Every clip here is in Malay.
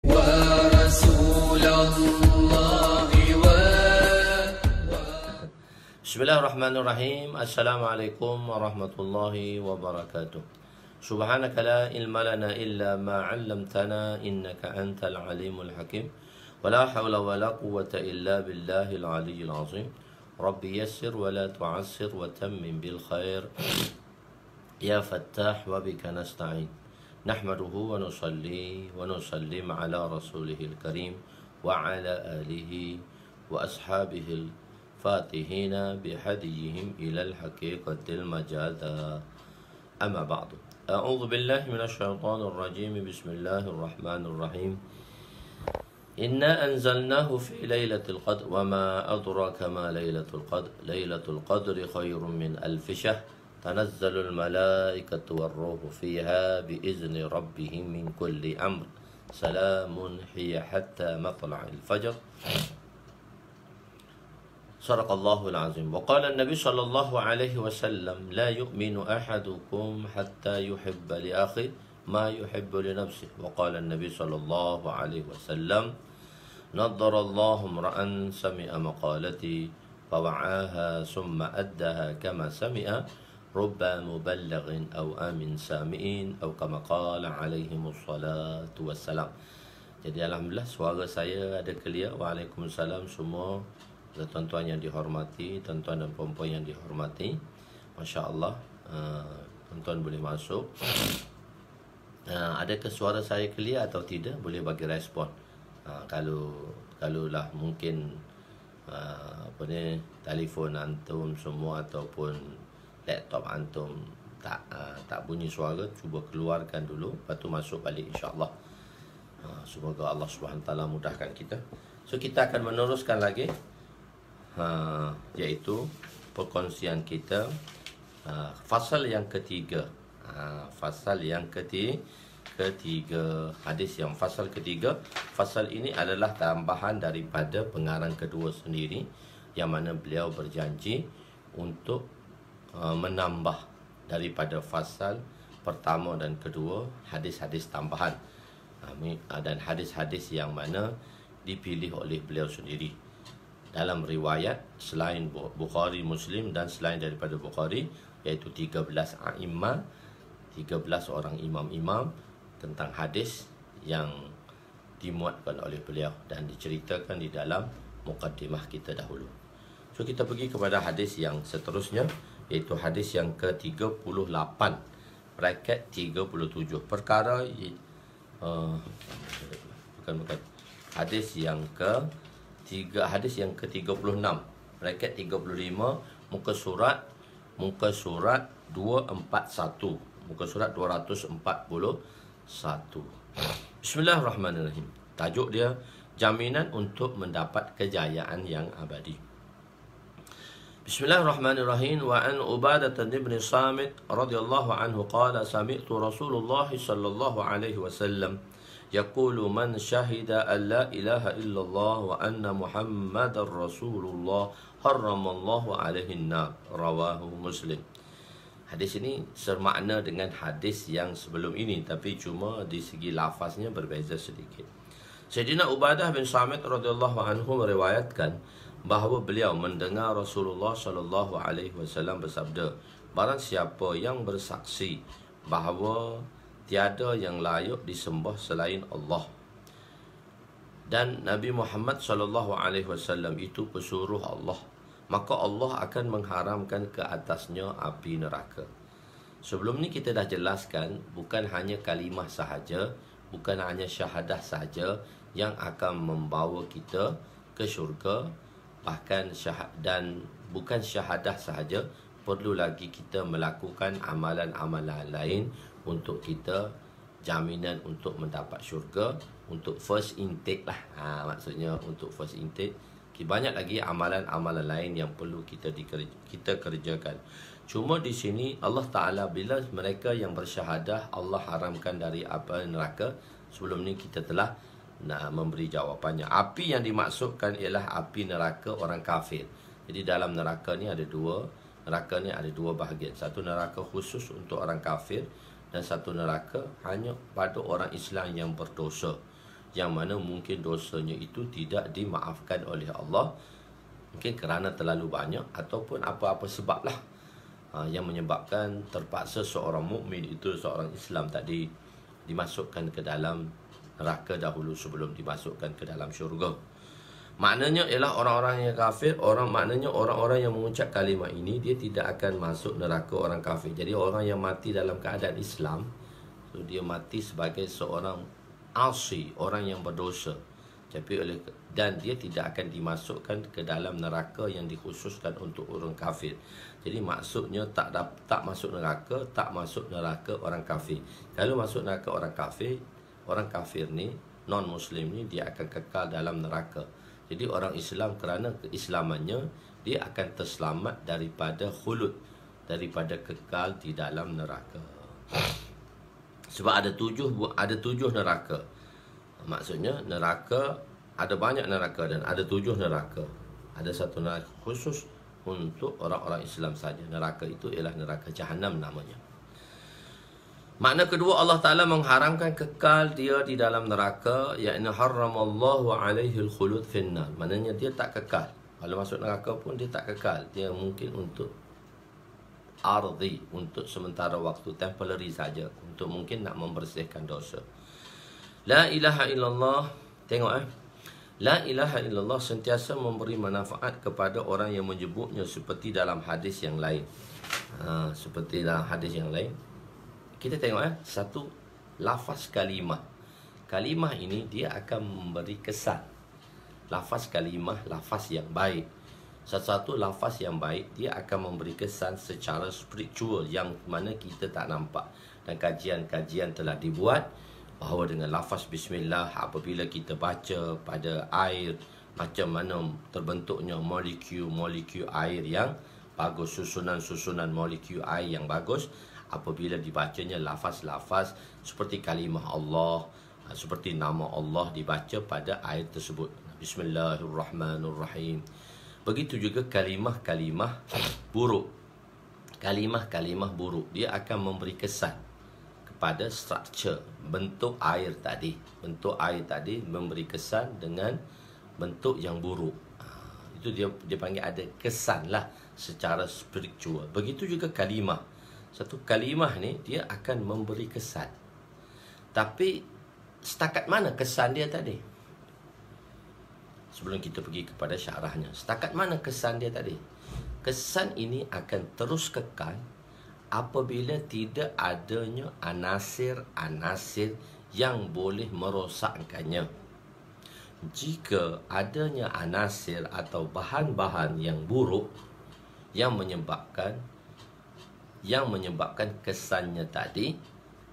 ورسول الله Bismillahirrahmanirrahim. Assalamualaikum warahmatullahi wabarakatuh. Subhanaka la ilma lana illa ma 'allamtana innaka antal alimul hakim. Wala hawla wala quwwata illa billahil aliyyil azim. Rabbi yassir wa la tu'assir wa tammim bil khair. Ya Fattah wa bika nasta'in. Nahmaduhu wa nusalli wa nusallim ala rasulihil karim wa ala alihi wa ashabihil فاتحين بهديهم إلى الحقيقة المجادة أما بعد أعوذ بالله من الشيطان الرجيم بسم الله الرحمن الرحيم إنا أنزلناه في ليلة القدر وما أدراك ما ليلة القدر ليلة القدر خير من ألف شهر تنزل الملائكة والروح فيها بإذن ربهم من كل أمر سلام هي حتى مطلع الفجر صدق الله العظيم. وقال النبي صلى الله عليه وسلم لا يؤمن أحدكم حتى يحب لأخيه ما يحب لنفسه. وقال النبي صلى الله عليه وسلم نضر الله امرأ سمع مقالتي فوعاها ثم أدها كما سمع رب مبلغ أو آمن سامعين أو كما قال عليهم الصلاة والسلام. Jadi alhamdulillah suara saya ada clear. Waalaikumsalam semua. Tuan-tuan yang dihormati, tuan-tuan dan puan-puan yang dihormati, Masya Allah, tuan-tuan boleh masuk. Adakah suara saya clear atau tidak? Boleh bagi respon. Kalaulah mungkin telefon antum semua ataupun laptop antum tak bunyi suara, cuba keluarkan dulu, lepas tu masuk balik insya-Allah. Semoga Allah SWT mudahkan kita. So kita akan meneruskan lagi, iaitu perkongsian kita fasal yang ketiga. Fasal yang ketiga, hadis yang fasal ketiga. Fasal ini adalah tambahan daripada pengarang kedua sendiri, yang mana beliau berjanji untuk menambah daripada fasal pertama dan kedua hadis-hadis tambahan, dan hadis-hadis yang mana dipilih oleh beliau sendiri dalam riwayat selain Bukhari, Muslim dan selain daripada Bukhari, iaitu 13 a'imah, 13 orang imam-imam tentang hadis yang dimuatkan oleh beliau dan diceritakan di dalam mukaddimah kita dahulu. So kita pergi kepada hadis yang seterusnya, iaitu hadis yang ke-38 bracket 37. Perkara bukan hadis yang hadis yang ke-36 bracket 35 muka surat 241, muka surat 241. Bismillahirrahmanirrahim. Tajuk dia jaminan untuk mendapat kejayaan yang abadi. Bismillahirrahmanirrahim. Wa an Ubadah bin Samit radhiyallahu anhu qala sami'tu Rasulullah sallallahu alaihi wasallam يقول من شهد أن لا إله إلا الله وأن محمد رسول الله حرم الله عليه النار. رواه Muslim. Hadis ini semakna dengan hadis yang sebelum ini, tapi cuma di segi lafaznya berbeza sedikit. Sayyidina Ubadah bin Samit radhiyallahu anhu meriwayatkan bahawa beliau mendengar Rasulullah sallallahu alaihi wasallam bersabda, barang siapa yang bersaksi bahawa tiada yang layak disembah selain Allah dan Nabi Muhammad sallallahu alaihi wasallam itu pesuruh Allah, maka Allah akan mengharamkan ke atasnya api neraka. Sebelum ni kita dah jelaskan, bukan hanya kalimah sahaja, bukan hanya syahadah sahaja yang akan membawa kita ke syurga, bahkan dan bukan syahadah sahaja, perlu lagi kita melakukan amalan-amalan lain untuk kita jaminan untuk mendapat syurga, untuk first intake lah. Maksudnya untuk first intake. Banyak lagi amalan-amalan lain yang perlu kita kerjakan. Cuma di sini Allah Ta'ala bila mereka yang bersyahadah Allah haramkan dari api neraka. Sebelum ni kita telah memberi jawapannya. Api yang dimaksudkan ialah api neraka orang kafir. Jadi dalam neraka ni ada dua bahagian. Satu neraka khusus untuk orang kafir dan satu neraka hanya pada orang Islam yang berdosa. yang mana mungkin dosanya itu tidak dimaafkan oleh Allah, mungkin kerana terlalu banyak ataupun apa-apa sebab lah yang menyebabkan terpaksa seorang mukmin itu, seorang Islam tadi, dimasukkan ke dalam neraka dahulu sebelum dimasukkan ke dalam syurga. Maknanya ialah orang-orang yang kafir, maknanya orang-orang yang mengucap kalimah ini, dia tidak akan masuk neraka orang kafir. Jadi orang yang mati dalam keadaan Islam, so dia mati sebagai seorang asi, orang yang berdosa. Dan dia tidak akan dimasukkan ke dalam neraka yang dikhususkan untuk orang kafir. Jadi maksudnya tak masuk neraka orang kafir. Kalau masuk neraka orang kafir ni, non-muslim ni, dia akan kekal dalam neraka. Jadi orang Islam kerana keislamannya, dia akan terselamat daripada khulud, daripada kekal di dalam neraka. Sebab ada tujuh neraka. Maksudnya neraka, ada banyak neraka dan ada 7 neraka. Ada satu neraka khusus untuk orang-orang Islam saja. Neraka itu ialah neraka Jahannam namanya. Makna kedua, Allah Ta'ala mengharamkan kekal dia di dalam neraka, iaitu haramallahu alaihi al-khulud finnar. Maknanya dia tak kekal. Kalau masuk neraka pun dia tak kekal. Dia mungkin untuk ardi, untuk sementara waktu, temporary saja, untuk mungkin nak membersihkan dosa. La ilaha illallah, tengok La ilaha illallah sentiasa memberi manfaat kepada orang yang menyebutnya, seperti dalam hadis yang lain. Seperti dalam hadis yang lain. Kita tengok satu lafaz kalimah. Kalimah ini dia akan memberi kesan. Lafaz kalimah, lafaz yang baik. Satu-satu lafaz yang baik, dia akan memberi kesan secara spiritual yang mana kita tak nampak. Dan kajian-kajian telah dibuat bahawa dengan lafaz bismillah, apabila kita baca pada air, macam mana terbentuknya molekul air yang bagus, susunan molekul air yang bagus, apabila dibacanya lafaz-lafaz seperti kalimah Allah, seperti nama Allah dibaca pada air tersebut. Bismillahirrahmanirrahim. Begitu juga kalimah-kalimah buruk. Kalimah-kalimah buruk, dia akan memberi kesan pada structure, bentuk air tadi. Bentuk air tadi memberi kesan dengan bentuk yang buruk. Itu dia panggil ada kesan lah secara spiritual. Begitu juga kalimah. Satu kalimah ni dia akan memberi kesan. Tapi setakat mana kesan dia tadi? Sebelum kita pergi kepada syarahnya, setakat mana kesan dia tadi? Kesan ini akan terus kekal apabila tidak adanya anasir-anasir yang boleh merosakkannya. Jika adanya anasir atau bahan-bahan yang buruk yang menyebabkan kesannya tadi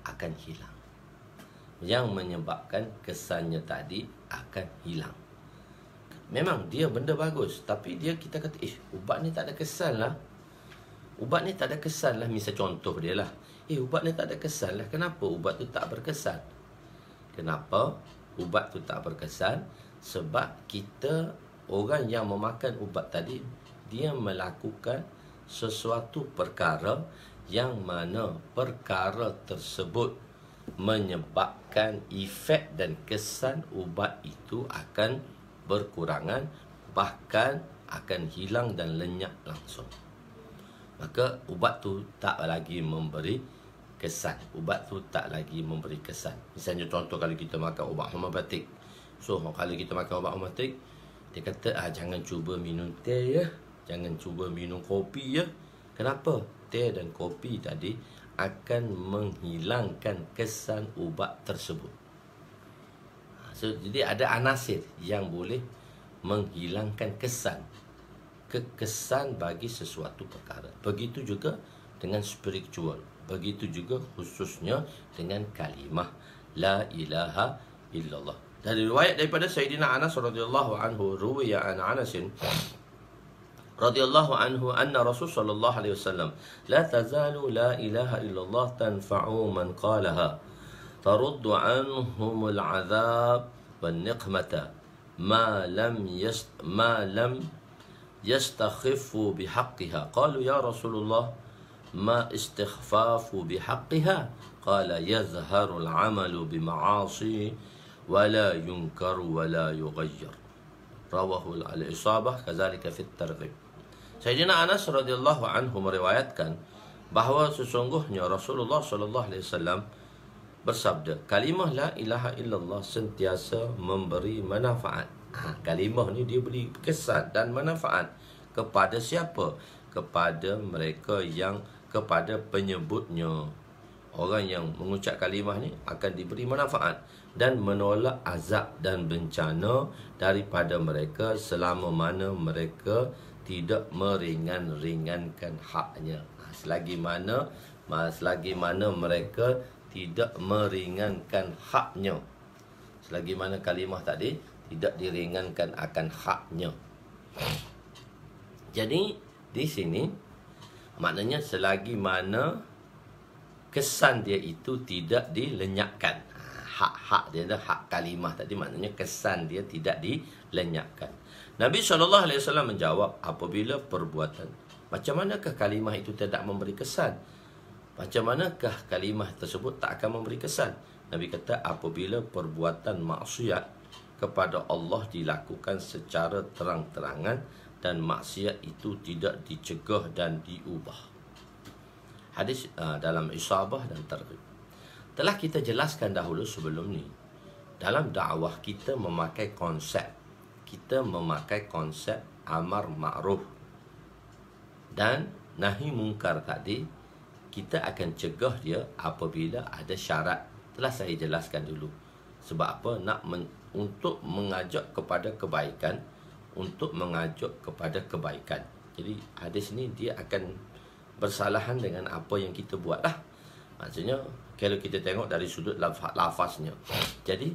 akan hilang. Yang menyebabkan kesannya tadi akan hilang. Memang dia benda bagus, tapi kita kata, ubat ni tak ada kesan lah. Ubat ni tak ada kesan lah. Misal contoh dia lah, ubat ni tak ada kesan lah. Kenapa ubat tu tak berkesan? Kenapa ubat tu tak berkesan? Sebab kita, orang yang memakan ubat tadi, dia melakukan sesuatu perkara yang mana perkara tersebut menyebabkan efek dan kesan ubat itu akan berkurangan, bahkan akan hilang dan lenyap langsung. Maka ubat tu tak lagi memberi kesan. Ubat tu tak lagi memberi kesan. Misalnya contoh, kalau kita makan ubat homeopatik. So kalau kita makan ubat homeopatik, dia kata jangan cuba minum teh ya, jangan cuba minum kopi ya. Kenapa? Teh dan kopi tadi akan menghilangkan kesan ubat tersebut. So, jadi ada anasir yang boleh menghilangkan kesan bagi sesuatu perkara. Begitu juga dengan spiritual. Begitu juga khususnya dengan kalimah la ilaha illallah. Dari riwayat daripada Sayyidina Anas radhiyallahu anhu, ruwiya an Anas radhiyallahu anhu anna Rasul sallallahu alaihi wasallam la tazalu la ilaha illallah tanfa'u man qalaha taruddu anhum al-'adhab wan niqmata ma lam يستخف بحقها. قالوا يا رسول الله ما استخفاف بحقها؟ قال يظهر العمل بمعاصي ولا ينكر ولا يغير. رواه al-Isabah kadzalika fit Targhib. Sayyidina Anas radhiyallahu anhu meriwayatkan bahawa sesungguhnya Rasulullah sallallahu alaihi wasallam bersabda, kalimah la ilaha illallah sentiasa memberi manfaat. Kalimah ni dia beri kesan dan manfaat kepada siapa? Kepada mereka yang, kepada penyebutnya. Orang yang mengucap kalimah ni akan diberi manfaat dan menolak azab dan bencana daripada mereka selama mana mereka tidak meringan-ringankan haknya. Selagi mana mereka tidak meringankan haknya, selagi mana kalimah tadi tidak diringankan akan haknya. Jadi di sini maknanya selagi mana kesan dia itu tidak dilenyapkan. Hak dia, hak kalimah tadi maknanya kesan dia tidak dilenyapkan. Nabi SAW menjawab, apabila perbuatan, macam manakah kalimah itu tidak memberi kesan? Macam manakah kalimah tersebut tak akan memberi kesan? Nabi kata, apabila perbuatan maksiat kepada Allah dilakukan secara terang-terangan dan maksiat itu tidak dicegah dan diubah. Hadis dalam Isabah dan Targhib. Telah kita jelaskan dahulu sebelum ni, dalam dakwah kita memakai konsep. Kita memakai konsep amar ma'ruf dan nahi mungkar tadi. Kita akan cegah dia apabila ada syarat. Telah saya jelaskan dulu. Sebab apa? Untuk mengajak kepada kebaikan. Untuk mengajak kepada kebaikan. Jadi hadis ni dia akan bersalahan dengan apa yang kita buat lah. Maksudnya kalau kita tengok dari sudut lafaznya. Jadi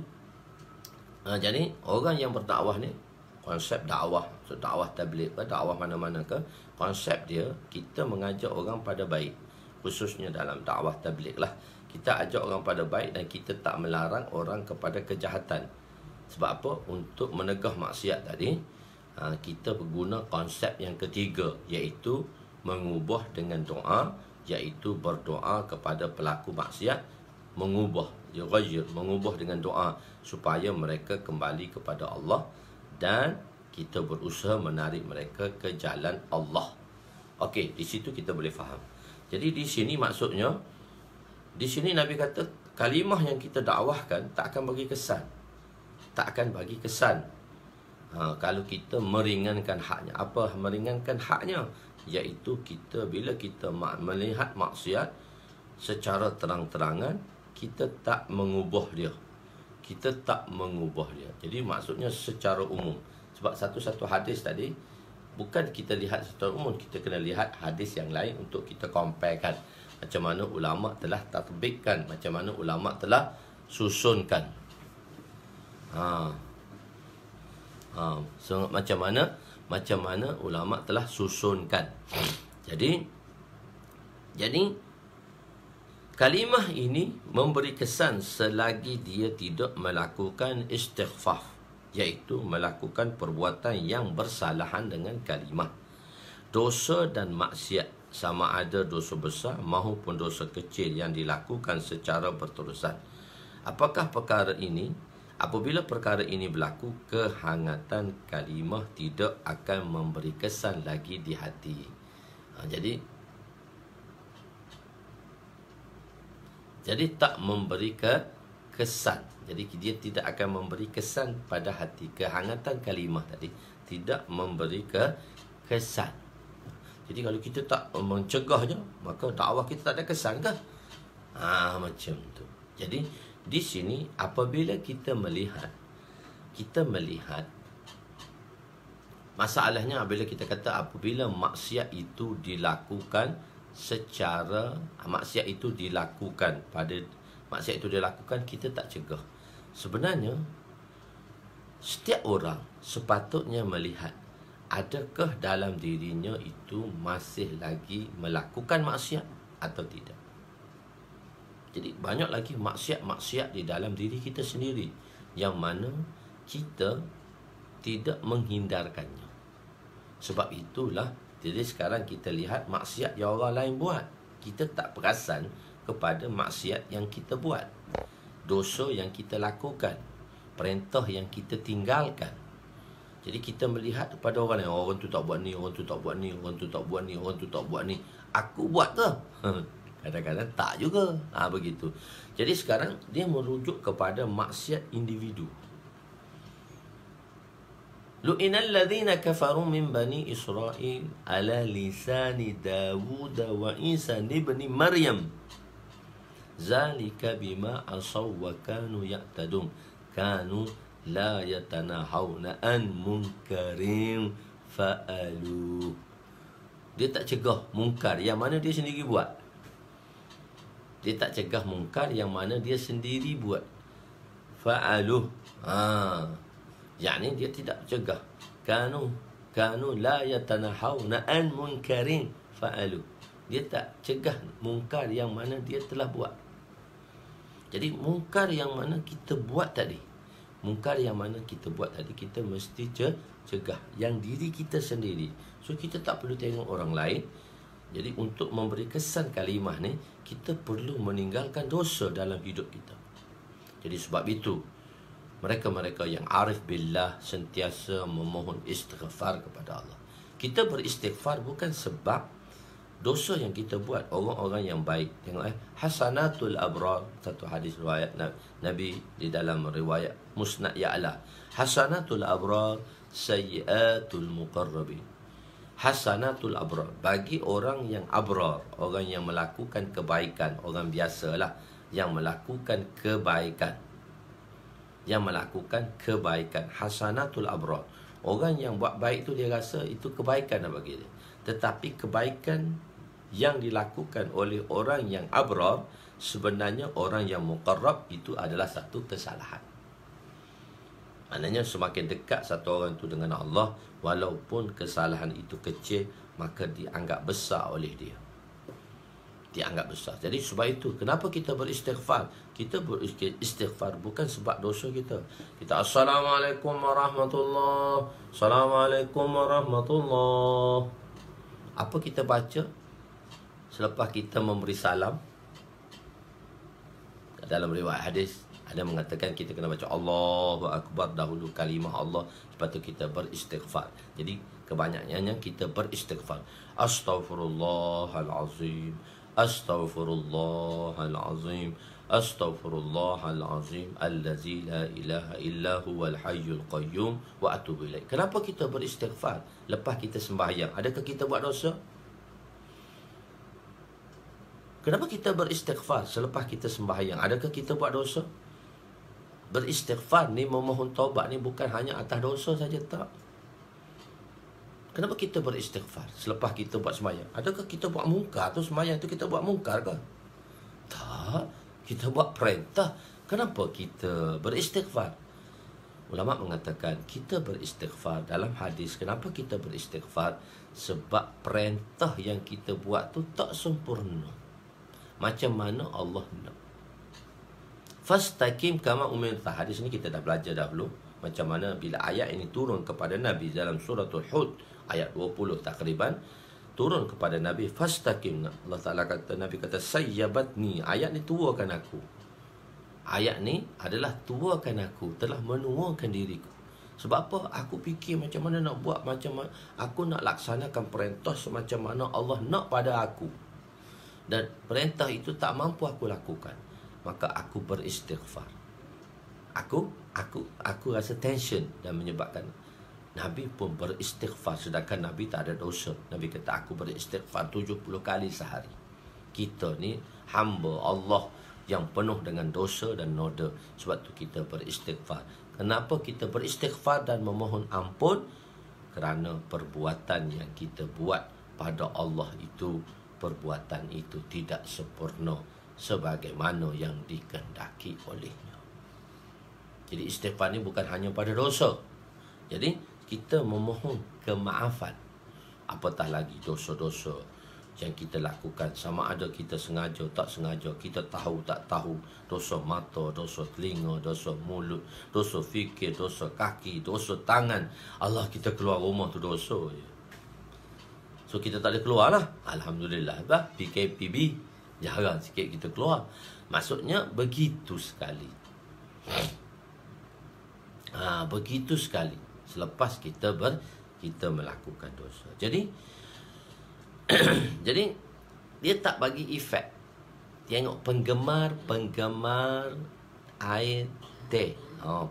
orang yang berdakwah ni, konsep dakwah, dakwah tabligh, dakwah mana-mana ke, konsep dia kita mengajak orang pada baik. Khususnya dalam dakwah tabligh lah, kita ajak orang pada baik dan kita tak melarang orang kepada kejahatan. Sebab apa? Untuk menegah maksiat tadi, kita berguna konsep yang ketiga, iaitu mengubah dengan doa, iaitu berdoa kepada pelaku maksiat, mengubah dengan doa supaya mereka kembali kepada Allah dan kita berusaha menarik mereka ke jalan Allah. Okey, di situ kita boleh faham. Jadi di sini maksudnya, di sini Nabi kata kalimah yang kita dakwahkan tak akan bagi kesan. Tak akan bagi kesan. Kalau kita meringankan haknya. Apa meringankan haknya? Iaitu kita, bila kita melihat maksiat secara terang-terangan, kita tak mengubah dia. Kita tak mengubah dia. Jadi maksudnya secara umum. Sebab satu-satu hadis tadi, bukan kita lihat secara umum, kita kena lihat hadis yang lain untuk kita comparekan. Macam mana ulama' telah tatbikkan, macam mana ulama' telah susunkan. So, macam mana ulama' telah susunkan. Jadi kalimah ini memberi kesan selagi dia tidak melakukan istighfaf, iaitu melakukan perbuatan yang bersalahan dengan kalimah. Dosa dan maksiat, sama ada dosa besar maupun dosa kecil yang dilakukan secara berterusan. Apabila perkara ini berlaku, kehangatan kalimah tidak akan memberi kesan lagi di hati. Jadi tak memberi kesan. Jadi dia tidak akan memberi kesan pada hati. Kehangatan kalimah tadi tidak memberi kesan. Jadi kalau kita tak mencegahnya, maka dakwah kita tak ada kesan ke? Macam tu. Jadi di sini apabila kita melihat masalahnya apabila kita kata apabila maksiat itu dilakukan kita tak cegah. Sebenarnya setiap orang sepatutnya melihat adakah dalam dirinya itu masih lagi melakukan maksiat atau tidak. Jadi banyak lagi maksiat-maksiat di dalam diri kita sendiri yang mana kita tidak menghindarkannya. Sebab itulah, jadi sekarang kita lihat maksiat yang orang lain buat, kita tak perasan kepada maksiat yang kita buat, dosa yang kita lakukan. perintah yang kita tinggalkan. Jadi kita melihat kepada orang lain, orang tu tak buat ni, orang tu tak buat ni, orang tu tak buat ni, orang tu tak buat ni, aku buat ke? Kadang-kadang tak juga. Begitu. Jadi sekarang dia merujuk kepada maksiat individu. Lu'inal ladzina kafaru min bani Israil ala lisani Dawud wa Isa ibn Maryam. Zalika bima asaw wa kanu ya'tadun. Kanu la yatanahawna an munkarin fa'alu. Dia tak cegah mungkar yang mana dia sendiri buat. Dia tak cegah mungkar yang mana dia sendiri buat. Fa'alu. Yakni dia tidak cegah. Kanu la yatanahawna an munkarin fa'alu. Dia tak cegah mungkar yang mana dia telah buat. Jadi mungkar yang mana kita buat tadi, mungkar yang mana kita buat tadi, kita mesti cegah yang diri kita sendiri. So kita tak perlu tengok orang lain. Jadi untuk memberi kesan kalimah ni, kita perlu meninggalkan dosa dalam hidup kita. Jadi sebab itu mereka-mereka yang arif billah sentiasa memohon istighfar kepada Allah. Kita beristighfar bukan sebab dosa yang kita buat. Orang-orang yang baik, tengok hasanatul abrar, satu hadis riwayat Nabi di dalam riwayat Musnad Ya'la. Hasanatul abrar sayyiatul muqarrabin. Hasanatul abrar, bagi orang yang abrar, orang yang melakukan kebaikan, orang biasalah yang melakukan kebaikan. Yang melakukan kebaikan, hasanatul abrar. Orang yang buat baik tu dia rasa itu kebaikan bagi dia. Tetapi kebaikan yang dilakukan oleh orang yang abrar, sebenarnya orang yang muqarrab itu adalah satu kesalahan. Maknanya semakin dekat satu orang itu dengan Allah, walaupun kesalahan itu kecil, maka dianggap besar oleh dia. Dianggap besar. Jadi sebab itu, kenapa kita beristighfar? Kita beristighfar bukan sebab dosa kita. Kita Assalamualaikum warahmatullahi, Assalamualaikum warahmatullahi. Apa kita baca selepas kita memberi salam? Dalam riwayat hadis ada mengatakan kita kena baca Allahu Akbar dahulu kalimah Allah, lepas tu kita beristighfar. Jadi kebanyakannya kita beristighfar. Astaghfirullahalazim, astaghfirullahalazim, astaghfirullahalazim allazi la ilaha illa huwal hayyul qayyum wa atubu ilaih. Kenapa kita beristighfar lepas kita sembahyang? Adakah kita buat dosa? Kenapa kita beristighfar selepas kita sembahyang? Adakah kita buat dosa? Beristighfar ni, memohon taubat ni bukan hanya atas dosa saja, tak. Kenapa kita beristighfar selepas kita buat sembahyang? Adakah kita buat mungkar tu sembahyang tu kita buat mungkar ke? Tak. Kita buat perintah. Kenapa kita beristighfar? Ulama mengatakan kita beristighfar dalam hadis. Kenapa kita beristighfar? Sebab perintah yang kita buat tu tak sempurna macam mana Allah nak. Fastaqim kama umirta. Hadis ni kita dah belajar dahulu macam mana bila ayat ini turun kepada Nabi dalam suratul Hud ayat 20 takriban, turun kepada Nabi fastaqim. Allah Taala kata, Nabi kata sayyabatni, ayat ni tuakan aku. Ayat ni adalah tuakan aku, telah menuakan diriku. Sebab apa? Aku fikir macam mana nak buat, macam mana aku nak laksanakan perintah semacam mana Allah nak pada aku. Dan perintah itu tak mampu aku lakukan. Maka aku beristighfar. Aku rasa tension dan menyebabkan Nabi pun beristighfar, sedangkan Nabi tak ada dosa. Nabi kata aku beristighfar 70 kali sehari. Kita ni hamba Allah yang penuh dengan dosa dan noda. Sebab tu kita beristighfar. Kenapa kita beristighfar dan memohon ampun? Kerana perbuatan yang kita buat pada Allah itu, perbuatan itu tidak sempurna sebagaimana yang dikehendaki olehnya. Jadi istighfar ni bukan hanya pada dosa. Jadi kita memohon kemaafan, apatah lagi dosa-dosa yang kita lakukan, sama ada kita sengaja tak sengaja, kita tahu tak tahu, dosa mata, dosa telinga, dosa mulut, dosa fikir, dosa kaki, dosa tangan. Allah, kita keluar rumah tu dosa je. So kita tak boleh keluar lah. Alhamdulillah, PKPB jarang sikit kita keluar. Maksudnya begitu sekali. Begitu sekali selepas kita melakukan dosa. Jadi jadi dia tak bagi efek. Tengok penggemar air teh.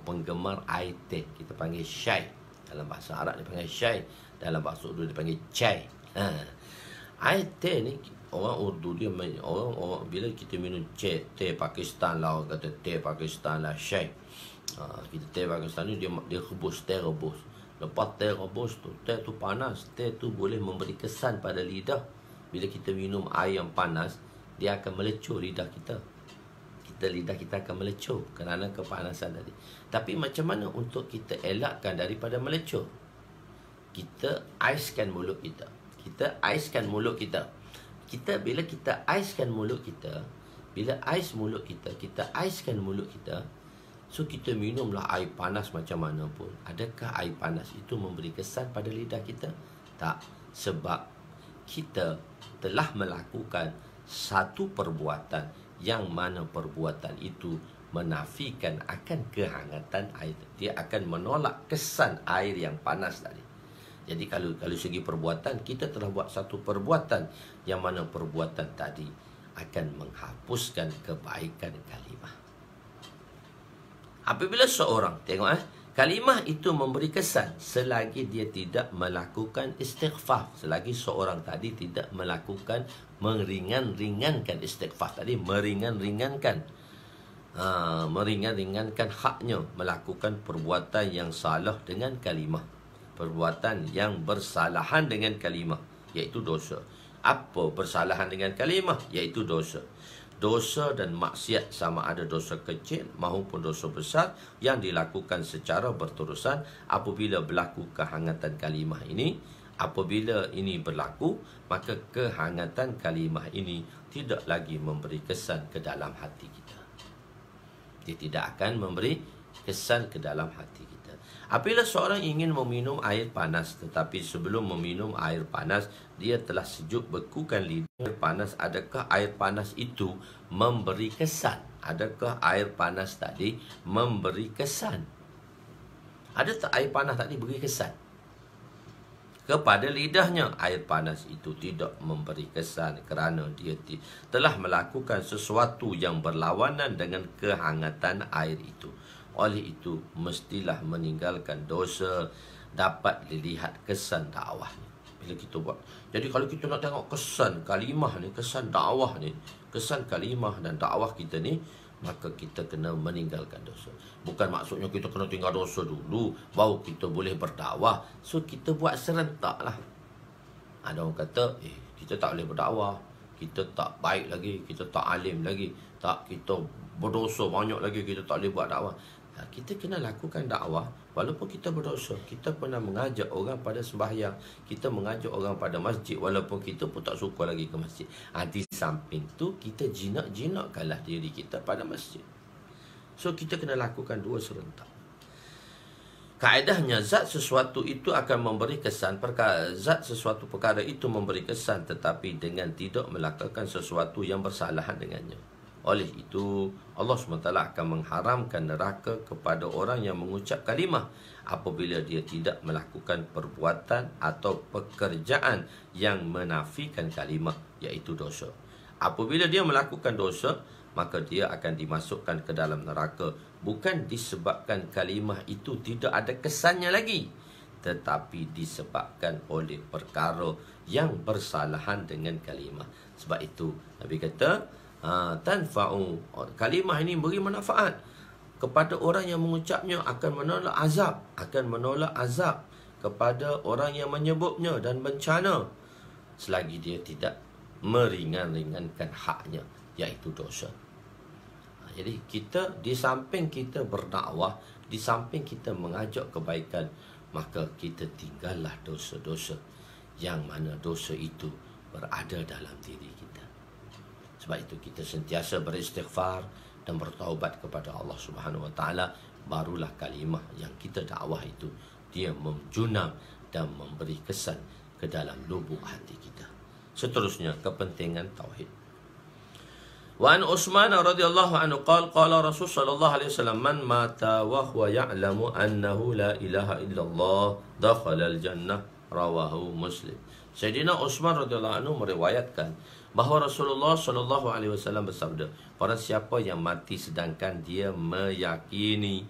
Penggemar air teh kita panggil syai. Dalam bahasa Arab dia panggil syai, dalam bahasa Urdu dia panggil chai. Air teh ni orang Urdu dia orang bila kita minum teh Pakistan lah, orang kata teh Pakistan lah syai. Kita teh Pakistan ni dia rebus, teh rebus. Lepas teh rebus tu, teh tu panas, teh tu boleh memberi kesan pada lidah. Bila kita minum air yang panas, dia akan melecur lidah kita. Lidah kita akan melecur kerana kepanasan tadi. Tapi macam mana untuk kita elakkan daripada melecur? Kita aiskan mulut kita. Bila kita aiskan mulut kita, kita aiskan mulut kita. So kita minumlah air panas macam mana pun. Adakah air panas itu memberi kesan pada lidah kita? Tak. Sebab kita telah melakukan satu perbuatan yang mana perbuatan itu menafikan akan kehangatan air. Dia akan menolak kesan air yang panas tadi. Jadi kalau segi perbuatan, kita telah buat satu perbuatan yang mana perbuatan tadi akan menghapuskan kebaikan kalimah. Apabila seorang kalimah itu memberi kesan selagi dia tidak melakukan istighfar, selagi seorang tadi tidak melakukan meringankan istighfar tadi, meringankan haknya melakukan perbuatan yang salah dengan kalimah, perbuatan yang bersalahan dengan kalimah, iaitu dosa. Apa bersalahan dengan kalimah? Iaitu dosa. Dosa dan maksiat sama ada dosa kecil maupun dosa besar yang dilakukan secara berterusan. Apabila berlaku kehangatan kalimah ini, apabila ini berlaku, maka kehangatan kalimah ini tidak lagi memberi kesan ke dalam hati kita. Dia tidak akan memberi kesan ke dalam hati kita. Apabila seorang ingin meminum air panas, tetapi sebelum meminum air panas, dia telah sejuk bekukan lidah. Air panas, adakah air panas itu memberi kesan? Adakah air panas tadi memberi kesan? Ada tak air panas tadi beri kesan kepada lidahnya? Air panas itu tidak memberi kesan kerana dia telah melakukan sesuatu yang berlawanan dengan kehangatan air itu. Oleh itu, mestilah meninggalkan dosa dapat dilihat kesan dakwah ni. Bila kita buat. Jadi kalau kita nak tengok kesan kalimah ni, kesan dakwah ni, kesan kalimah dan dakwah kita ni, maka kita kena meninggalkan dosa. Bukan maksudnya kita kena tinggal dosa dulu baru kita boleh berdakwah. So kita buat serentak lah. Ada orang kata, kita tak boleh berdakwah, kita tak baik lagi, kita tak alim lagi, tak, kita berdosa banyak lagi, kita tak boleh buat dakwah. Kita kena lakukan dakwah walaupun kita berdosa. Kita pernah mengajak orang pada sembahyang, kita mengajak orang pada masjid walaupun kita pun tak suka lagi ke masjid. Di samping tu kita jinak-jinakkanlah diri kita pada masjid. So kita kena lakukan dua serentak. Kaedahnya zat sesuatu itu akan memberi kesan, zat sesuatu perkara itu memberi kesan tetapi dengan tidak melakukan sesuatu yang bersalahan dengannya. Oleh itu, Allah SWT akan mengharamkan neraka kepada orang yang mengucap kalimah apabila dia tidak melakukan perbuatan atau pekerjaan yang menafikan kalimah, iaitu dosa. Apabila dia melakukan dosa, maka dia akan dimasukkan ke dalam neraka, bukan disebabkan kalimah itu tidak ada kesannya lagi, tetapi disebabkan oleh perkara yang bersalahan dengan kalimah. Sebab itu, Nabi kata, tanfa'u, kalimah ini beri manfaat kepada orang yang mengucapnya, akan menolak azab kepada orang yang menyebutnya dan bencana selagi dia tidak meringankan haknya, iaitu dosa. Jadi kita, di samping kita berdakwah, di samping kita mengajak kebaikan, maka kita tinggallah dosa-dosa yang mana dosa itu berada dalam diri kita. Sebab itu kita sentiasa beristighfar dan bertaubat kepada Allah Subhanahu Wa Taala, barulah kalimah yang kita dakwah itu dia menjunam dan memberi kesan ke dalam lubuk hati kita. Seterusnya, kepentingan tauhid. Wa an Utsman radhiyallahu anhu qala Rasul sallallahu alaihi wasallam man mata wa huwa ya'lamu annahu la ilaha illallah dakhala al-jannah, rawahu Muslim. Sayyidina Utsman radhiyallahu anhu meriwayatkan bahawa Rasulullah sallallahu alaihi wasallam bersabda, barang siapa yang mati sedangkan dia meyakini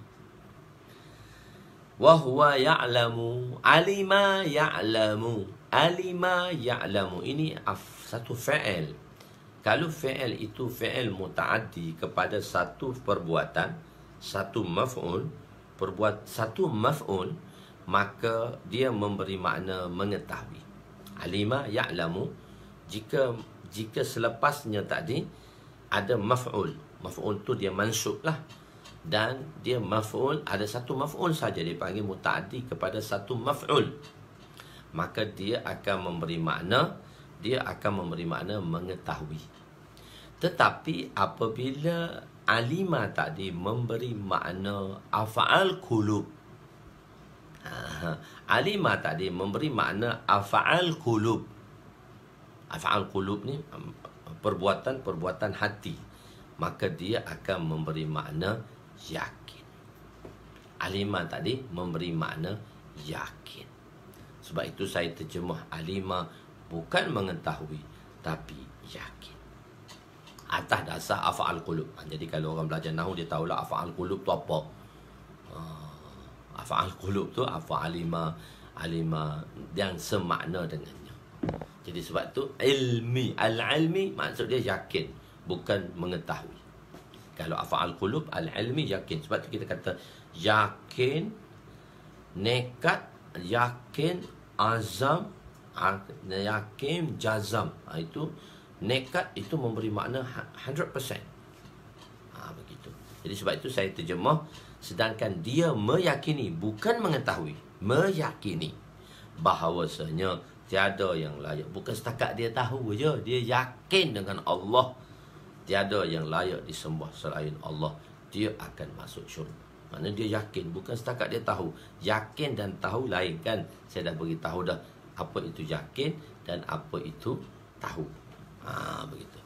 wa huwa ya'lamu, alima ya'lamu, ini satu fi'il. Kalau fi'il itu fi'il muta'addi kepada satu perbuatan, satu maf'ul, satu maf'ul, maka dia memberi makna mengetahui. Alima ya'lamu, jika selepasnya tadi ada maf'ul. Maf'ul tu dia mansub lah. Dan dia maf'ul, ada satu maf'ul saja, dia panggil muta'addi kepada satu maf'ul. Maka dia akan memberi makna mengetahui. Tetapi apabila alima tadi memberi makna af'al qulub, alima tadi memberi makna af'al qulub. Af'al qulub ni perbuatan hati, maka dia akan memberi makna yakin. Alima tadi memberi makna yakin. Sebab itu saya terjemah alima bukan mengetahui, tapi yakin. Atas dasar af'al qulub. Jadi kalau orang belajar nahwu dia tahulah af'al qulub tu apa. Af'al qulub tu alima yang semakna dengannya. Jadi sebab tu ilmi, al-ilmi maksud dia yakin, bukan mengetahui. Kalau af'al qulub, al-ilmi yakin. Sebab tu kita kata yakin, nekat, yakin, azam, yakin, jazam. Itu nekat itu memberi makna 100%. Begitu. Jadi sebab itu saya terjemah, sedangkan dia meyakini, bukan mengetahui, meyakini bahawasanya tiada yang layak. Bukan setakat dia tahu je, dia yakin dengan Allah. Tiada yang layak disembah selain Allah. Dia akan masuk syurga. Maknanya dia yakin, bukan setakat dia tahu. Yakin dan tahu lain kan. Saya dah beritahu dah apa itu yakin dan apa itu tahu. Begitu.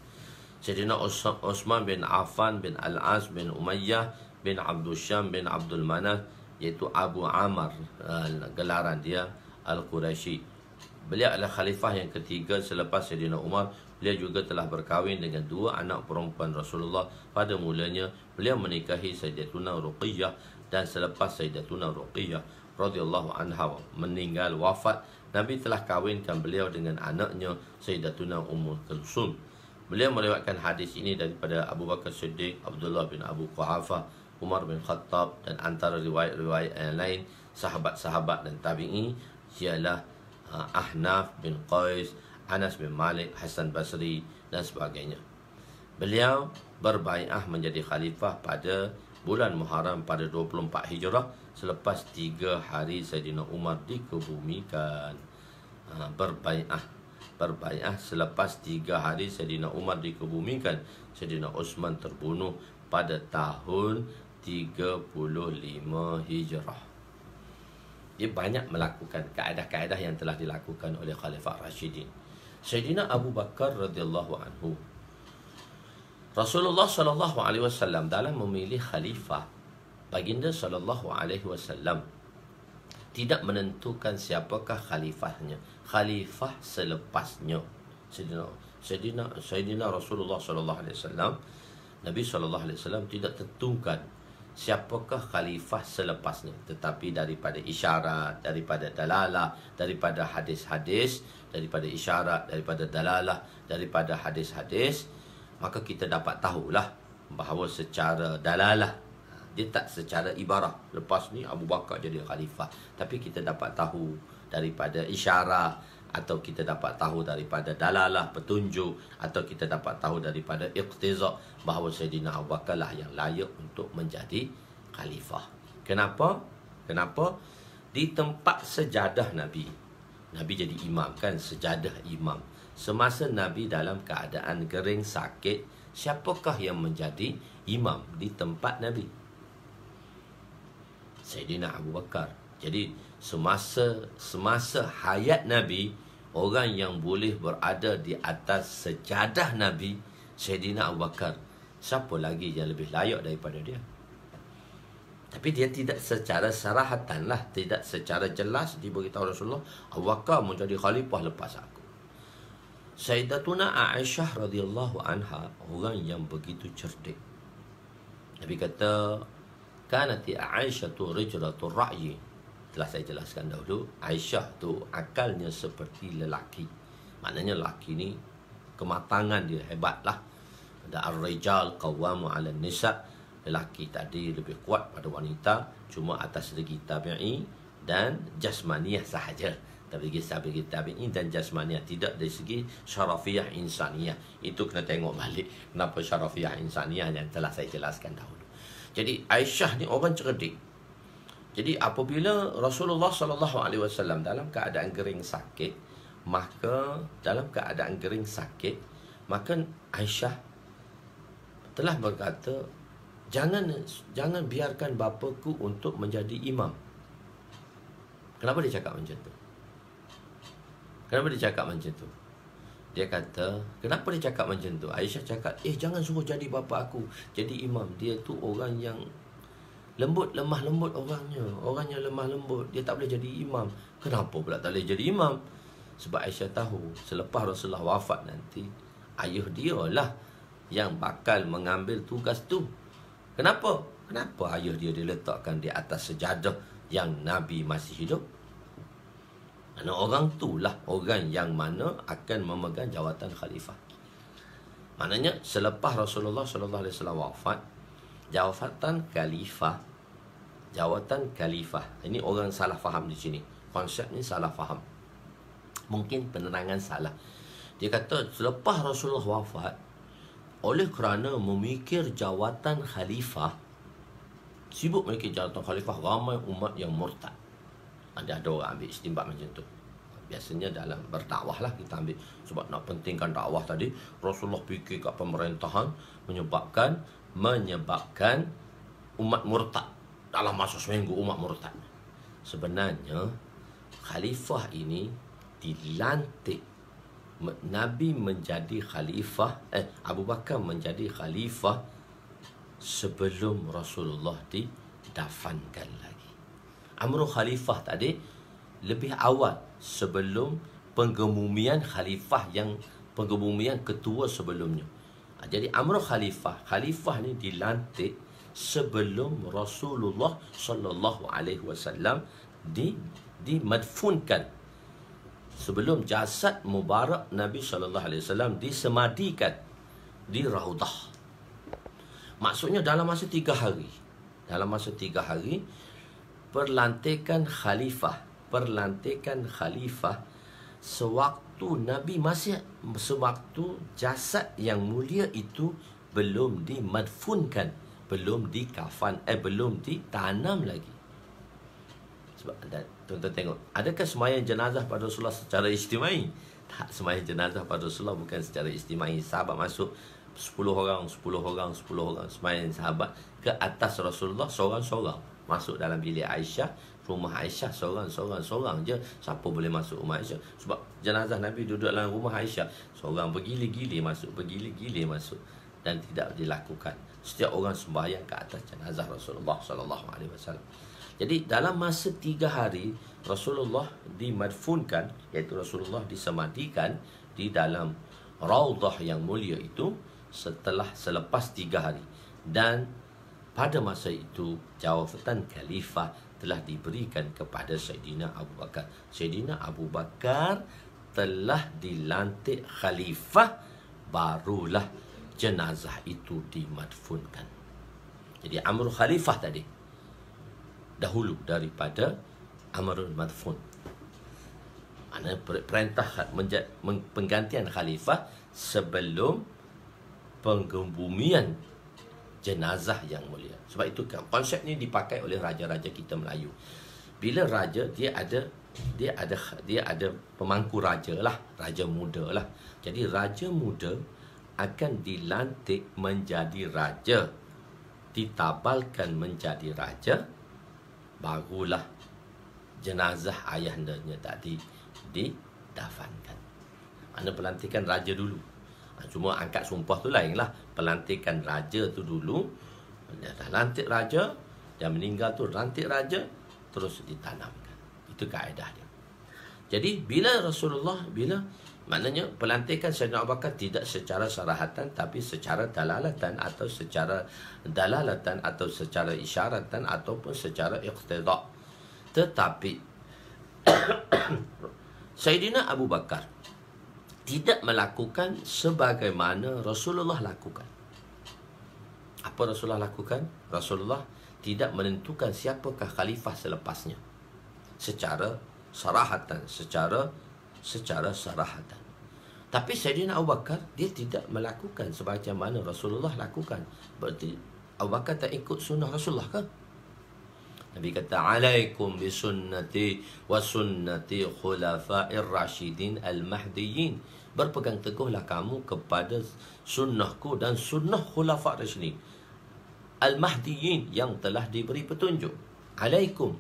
Sayyidina Utsman bin Affan bin Al-As bin Umayyah bin Abdul Syam bin Abdul Manaf, iaitu Abu Amr, gelaran dia Al-Quraisy. Beliau adalah khalifah yang ketiga selepas Sayyidina Umar. Beliau juga telah berkahwin dengan dua anak perempuan Rasulullah. Pada mulanya beliau menikahi Sayyidatuna Ruqayyah, dan selepas Sayyidatuna Ruqayyah radhiyallahu anha meninggal wafat, Nabi telah kahwinkan beliau dengan anaknya Sayyidatuna Ummul Kulsum. Beliau meriwayatkan hadis ini daripada Abu Bakar Siddiq, Abdullah bin Abu Quhafah, Umar bin Khattab, dan antara riwayat-riwayat yang lain sahabat-sahabat dan tabi'i ialah Ahnaf bin Qais, Anas bin Malik, Hasan Basri dan sebagainya. Beliau berbai'ah menjadi khalifah pada bulan Muharram pada 24 Hijrah, selepas 3 hari Sayyidina Umar dikebumikan. Berbai'ah selepas 3 hari Sayyidina Umar dikebumikan. Sayyidina Utsman terbunuh pada tahun 35 Hijrah. Dia banyak melakukan kaedah-kaedah yang telah dilakukan oleh Khalifah Rashidin. Sayyidina Abu Bakar radhiyallahu anhu, Rasulullah sallallahu alaihi wasallam dalam memilih khalifah, baginda sallallahu alaihi wasallam tidak menentukan siapakah khalifahnya, khalifah selepasnya. Sayyidina Rasulullah sallallahu alaihi wasallam, Nabi sallallahu alaihi wasallam tidak tentukan siapakah khalifah selepasnya, tetapi daripada isyarat, daripada dalalah, daripada hadis-hadis, daripada isyarat, daripada dalalah, daripada hadis-hadis, maka kita dapat tahulah bahawa secara dalalah, dia tak secara ibarah, lepas ni Abu Bakar jadi khalifah, tapi kita dapat tahu daripada isyarat, atau kita dapat tahu daripada dalalah, petunjuk, atau kita dapat tahu daripada iqtiza bahawa Sayyidina Abu Bakar lah yang layak untuk menjadi khalifah. Kenapa? Di tempat sejadah Nabi jadi imam kan, sejadah imam. Semasa Nabi dalam keadaan kering sakit, siapakah yang menjadi imam di tempat Nabi? Sayyidina Abu Bakar. Jadi semasa hayat Nabi, orang yang boleh berada di atas sejadah Nabi Sayyidina Abu Bakar, siapa lagi yang lebih layak daripada dia? Tapi dia tidak secara sarahatan lah, tidak secara jelas diberitahu Rasulullah, Abu Bakar menjadi khalifah lepas aku. Sayyidatuna Aisyah radhiyallahu anha orang yang begitu cerdik. Nabi kata, kanati Aisyah tu rajulatur ra'yi. Telah saya jelaskan dahulu, Aisyah tu akalnya seperti lelaki. Maknanya lelaki ni kematangan dia hebatlah. Ada ar-rijal qawwamu 'ala nisa. Lelaki tadi lebih kuat pada wanita, cuma atas segi tabi'i dan jasmaniyah sahaja. Dari segi tabi'i dan jasmaniyah, tidak dari segi syarafiyah insaniyah. Itu kena tengok balik kenapa syarafiyah insaniyah yang telah saya jelaskan dahulu. Jadi Aisyah ni orang cerdik. Jadi apabila Rasulullah SAW dalam keadaan gering sakit, maka Aisyah telah berkata, Jangan biarkan bapaku untuk menjadi imam. Kenapa dia cakap macam tu? Dia kata, kenapa dia cakap macam tu? Aisyah cakap, jangan suruh jadi bapa aku jadi imam. Dia tu orang yang lemah lembut orangnya. Orangnya lemah lembut, dia tak boleh jadi imam. Kenapa pula tak boleh jadi imam? Sebab Aisyah tahu, selepas Rasulullah wafat nanti, ayah dia lah yang bakal mengambil tugas tu. Kenapa ayah dia diletakkan di atas sejadah yang Nabi masih hidup? Kerana orang itulah orang yang mana akan memegang jawatan khalifah. Maknanya selepas Rasulullah SAW wafat, jawatan khalifah. Ini orang salah faham di sini. Konsep ni salah faham. Mungkin penerangan salah. Dia kata selepas Rasulullah wafat, oleh kerana memikir jawatan khalifah, sibuk memikir jawatan khalifah, ramai umat yang murtad. Ada orang ambil istinbat macam tu. Biasanya dalam berdakwah lah kita ambil. Sebab nak pentingkan dakwah tadi, Rasulullah fikir kat pemerintahan menyebabkan umat murtad. Dalam masa seminggu umat murtad. Sebenarnya khalifah ini dilantik, Nabi menjadi khalifah, Abu Bakar menjadi khalifah sebelum Rasulullah didafankan lagi. Amru khalifah tadi lebih awal sebelum penggemumian ketua sebelumnya. Jadi amru khalifah ni dilantik sebelum Rasulullah sallallahu alaihi wasallam dimadfunkan. Sebelum jasad mubarak Nabi SAW disemadikan di Raudah. Maksudnya dalam masa 3 hari. Perlantikan khalifah sewaktu jasad yang mulia itu belum dimadfunkan, belum dikafan, belum ditanam lagi. Sebab tuan-tuan tengok, adakah sembahyang jenazah pada Rasulullah secara istimai? Tak, sembahyang jenazah pada Rasulullah bukan secara istimai. Sahabat masuk 10 orang sembahyang sahabat ke atas Rasulullah seorang-seorang. Masuk dalam bilik Aisyah, rumah Aisyah seorang-seorang je. Siapa boleh masuk rumah Aisyah? Sebab jenazah Nabi duduk dalam rumah Aisyah, seorang bergili-gili masuk. Dan tidak dilakukan. Setiap orang sembahyang ke atas jenazah Rasulullah SAW. Jadi dalam masa 3 hari Rasulullah dimadfunkan, iaitu Rasulullah disemadikan di dalam Raudah yang mulia itu selepas 3 hari. Dan pada masa itu jawatan khalifah telah diberikan kepada Sayyidina Abu Bakar. Sayyidina Abu Bakar telah dilantik khalifah, barulah jenazah itu dimadfunkan. Jadi amru khalifah tadi dahulu daripada amrul madfun. Mana perintah penggantian khalifah sebelum penggebumian jenazah yang mulia. Sebab itu konsep ni dipakai oleh raja-raja kita Melayu. Bila raja dia ada pemangku raja lah, raja muda lah. Jadi raja muda akan dilantik menjadi raja, ditabalkan menjadi raja, barulah jenazah ayahandanya tadi didafankan. Mana pelantikan raja dulu. Cuma angkat sumpah tu lain lah. Pelantikan raja tu dulu, dia dah lantik raja, dia meninggal tu lantik raja, terus ditanamkan. Itu kaedah dia. Jadi bila maknanya pelantikan Sayyidina Abu Bakar tidak secara sarahatan, tapi secara dalalatan atau secara isyaratan ataupun secara iqtida'. Tetapi Sayyidina Abu Bakar tidak melakukan sebagaimana Rasulullah lakukan. Apa Rasulullah lakukan? Rasulullah tidak menentukan siapakah khalifah selepasnya secara sarahatan, secara sarahatan. Tapi Sayyidina Abu Bakar, dia tidak melakukan sebagaimana Rasulullah lakukan. Berarti Abu Bakar tak ikut sunnah Rasulullah kan? Nabi kata, alaikum bisunnati wa sunnati khulafa'ir rasyidin al-mahdiyyin. Berpegang teguhlah kamu kepada sunnahku dan sunnah khulafa' rasyidin al-mahdiyyin yang telah diberi petunjuk. Alaikum,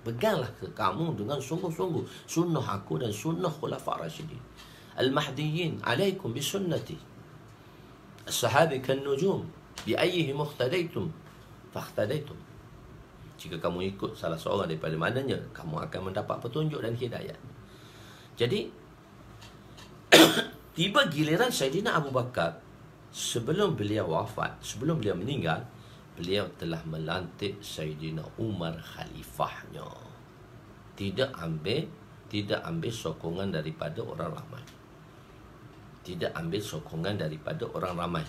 peganglah kamu dengan sungguh-sungguh sunnah aku dan sunnah khulafa' rasyidin al-mahdiyyin. Alaikum bisunnati as-sahabi kan nujum bi ayyihi muhtadaitum fahtadaitum. Jika kamu ikut salah seorang daripada mananya, kamu akan mendapat petunjuk dan hidayah. Jadi tiba giliran Sayyidina Abu Bakar, sebelum beliau wafat, sebelum beliau meninggal, beliau telah melantik Sayyidina Umar khalifahnya. Tidak ambil sokongan daripada orang ramai. Tidak ambil sokongan daripada orang ramai.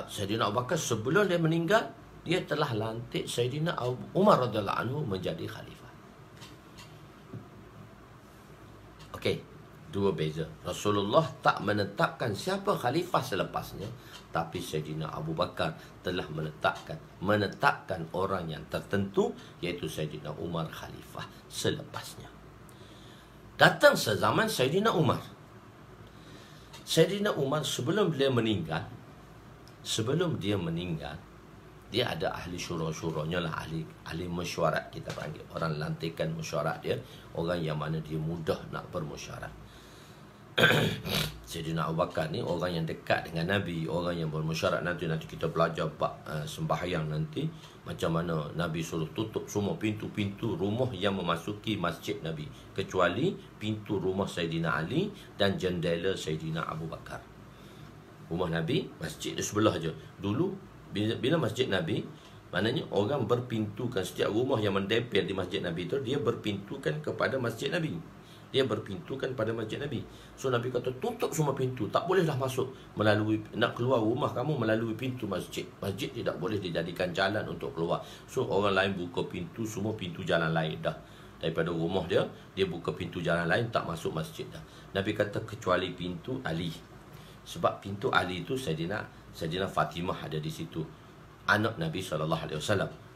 Sayyidina Abu Bakar sebelum dia meninggal, dia telah lantik Sayyidina Umar radhiyallahu anhu menjadi khalifah. Okey, dua beza. Rasulullah tak menetapkan siapa khalifah selepasnya, tapi Sayyidina Abu Bakar telah menetapkan orang yang tertentu, iaitu Sayyidina Umar khalifah selepasnya. Datang sezaman Sayyidina Umar. Sayyidina Umar sebelum dia meninggal, dia ada ahli syura-syuranya lah, ahli mesyuarat kita panggil. Orang lantikan mesyuarat dia, orang yang mana dia mudah nak bermesyuarat. Sayyidina Abu Bakar ni orang yang dekat dengan Nabi, orang yang bermesyuarat. Nanti kita belajar sembahyang nanti, macam mana Nabi suruh tutup semua pintu-pintu rumah yang memasuki masjid Nabi, kecuali pintu rumah Sayyidina Ali dan jendela Sayyidina Abu Bakar. Rumah Nabi, masjid di sebelah je. Dulu bila masjid Nabi, maknanya orang berpintukan, setiap rumah yang mendempel di masjid Nabi itu, dia berpintukan kepada masjid Nabi. Dia berpintukan pada masjid Nabi. So Nabi kata tutup semua pintu, tak bolehlah masuk melalui, nak keluar rumah kamu melalui pintu masjid. Masjid tidak boleh dijadikan jalan untuk keluar. So orang lain buka pintu, semua pintu jalan lain dah. Daripada rumah dia buka pintu jalan lain, tak masuk masjid dah. Nabi kata kecuali pintu Ali. Sebab pintu Ali itu Sayyidina Fatimah ada di situ, anak Nabi SAW.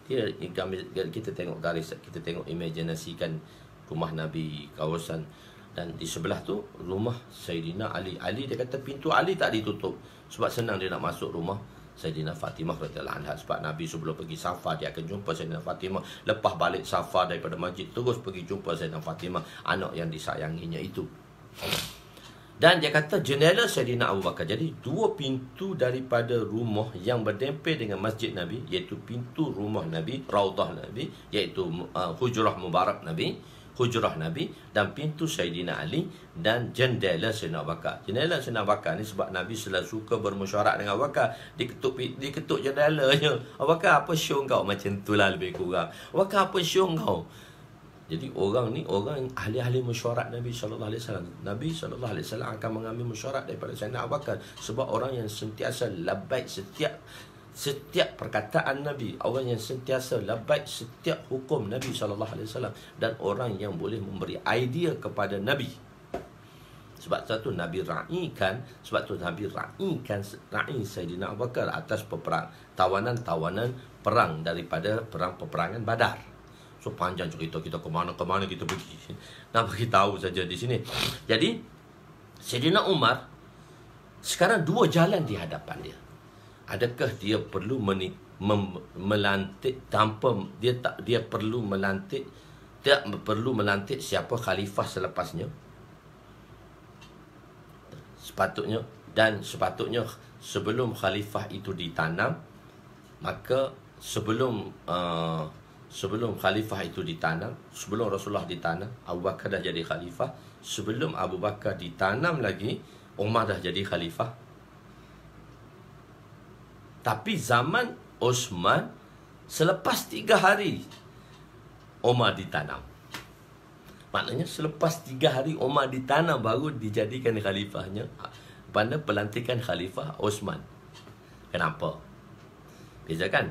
Kita tengok garis, kita tengok imajinasikan rumah Nabi, kawasan, dan di sebelah tu rumah Sayyidina Ali. Ali dia kata pintu Ali tak ditutup, sebab senang dia nak masuk rumah Sayyidina Fatimah radhiyallahu anha. Sebab Nabi sebelum pergi Safar, dia akan jumpa Sayyidina Fatimah. Lepas balik Safar daripada masjid, terus pergi jumpa Sayyidina Fatimah, anak yang disayanginya itu. Dan dia kata jendela Sayyidina Abu Bakar. Jadi dua pintu daripada rumah yang berdempel dengan masjid Nabi, iaitu pintu rumah Nabi, Raudah Nabi, iaitu hujrah mubarak Nabi, hujrah Nabi, dan pintu Sayyidina Ali dan jendela Sayyidina Abu Bakar. Jendela Sayyidina Abu Bakar ni sebab Nabi selalu suka bermesyuarat dengan Abu Bakar. Diketuk jendelanya. Abu Bakar, apa show kau? Macam tu lah lebih kurang. Abu Bakar, apa show kau? Jadi orang ni orang ahli-ahli mesyuarat Nabi sallallahu alaihi wasallam. Nabi sallallahu alaihi wasallam akan mengambil mesyuarat daripada Sayyidina Abu Bakar, sebab orang yang sentiasa labbaik setiap perkataan Nabi, orang yang sentiasa labbaik setiap hukum Nabi sallallahu alaihi wasallam, dan orang yang boleh memberi idea kepada Nabi. Sebab tu Nabi ra'ikan Sayyidina Abu Bakar atas tawanan-tawanan perang daripada perang peperangan Badar. So panjang cerita, kita ke mana kita pergi. Nak bagi tahu saja di sini. Jadi Sayyidina Umar sekarang dua jalan di hadapan dia. Adakah dia perlu melantik tanpa dia perlu melantik, tidak perlu melantik siapa khalifah selepasnya? Sepatutnya Dan sepatutnya sebelum khalifah itu ditanam, maka sebelum khalifah itu ditanam, sebelum Rasulullah ditanam, Abu Bakar dah jadi khalifah. Sebelum Abu Bakar ditanam lagi, Umar dah jadi khalifah. Tapi zaman Osman, selepas 3 hari Umar ditanam. Maknanya selepas 3 hari Umar ditanam, baru dijadikan khalifahnya pada pelantikan khalifah Osman. Kenapa? Beza kan?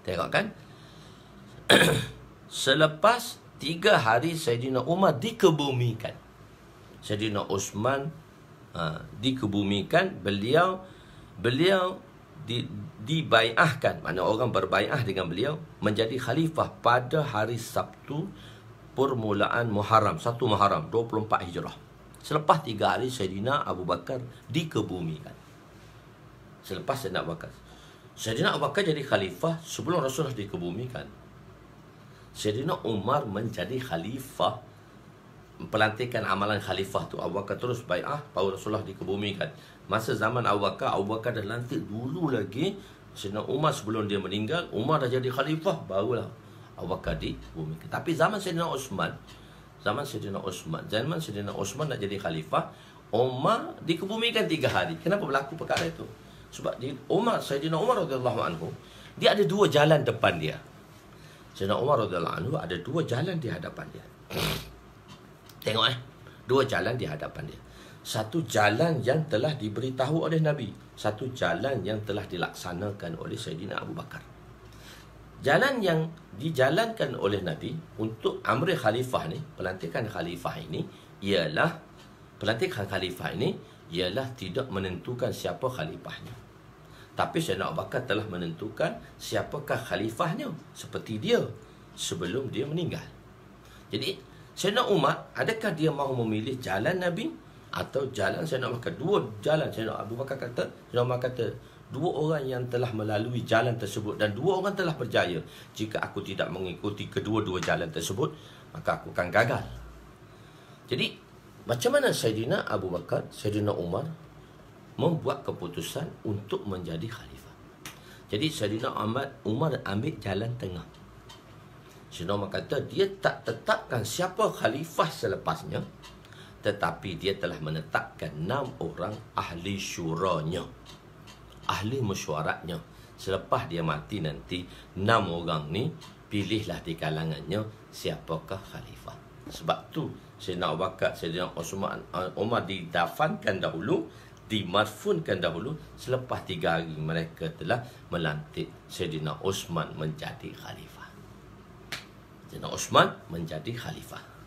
Tengok kan? Selepas 3 hari Saidina Umar dikebumikan, Saidina Osman dikebumikan, beliau dibai'ahkan, maknanya orang berbai'ah dengan beliau menjadi khalifah pada hari Sabtu permulaan Muharram, 1 Muharram 24 Hijrah. Selepas 3 hari Saidina Abu Bakar dikebumikan. Selepas Saidina Abu Bakar, Saidina Abu Bakar jadi khalifah sebelum Rasulullah dikebumikan. Saidina Umar menjadi khalifah, pelantikan amalan khalifah tu Abu Bakar terus bai'ah, baru Rasulullah dikebumikan. Masa zaman Abu Bakar dah lantik dulu lagi. Saidina Umar sebelum dia meninggal, Umar dah jadi khalifah, barulah Abu Bakar dikebumikan. Tapi zaman Saidina Osman nak jadi khalifah, Umar dikebumikan 3 hari. Kenapa berlaku perkara itu? Sebab Saidina Umar radhiyallahu anhu, dia ada 2 jalan depan dia. Saidina Umar radhiyallahu anhu ada 2 jalan di hadapan dia. Tengok 2 jalan di hadapan dia. Satu jalan yang telah diberitahu oleh Nabi, satu jalan yang telah dilaksanakan oleh Saidina Abu Bakar. Jalan yang dijalankan oleh Nabi untuk amri khalifah ni, pelantikan khalifah ini ialah tidak menentukan siapa khalifahnya. Tapi Saidina Abu Bakar telah menentukan siapakah khalifahnya, seperti dia sebelum dia meninggal. Jadi Saidina Umar, adakah dia mahu memilih jalan Nabi atau jalan Saidina Abu Bakar? 2 jalan. Saidina Abu Bakar kata, Saidina Umar kata, 2 orang yang telah melalui jalan tersebut dan 2 orang telah berjaya. Jika aku tidak mengikuti kedua-dua jalan tersebut, maka aku akan gagal. Jadi macam mana Saidina Abu Bakar, Saidina Umar membuat keputusan untuk menjadi khalifah? Jadi Saidina Umar ambil jalan tengah. Saidina Umar kata dia tak tetapkan siapa khalifah selepasnya, tetapi dia telah menetapkan 6 orang ahli syuranya, ahli mesyuaratnya. Selepas dia mati nanti, 6 orang ni pilihlah di kalangannya siapakah khalifah. Sebab tu Saidina Abu Bakar, Saidina Umar didafankan dahulu, dimarfunkan dahulu. Selepas 3 hari mereka telah melantik Saidina Osman menjadi khalifah. Saidina Osman menjadi khalifah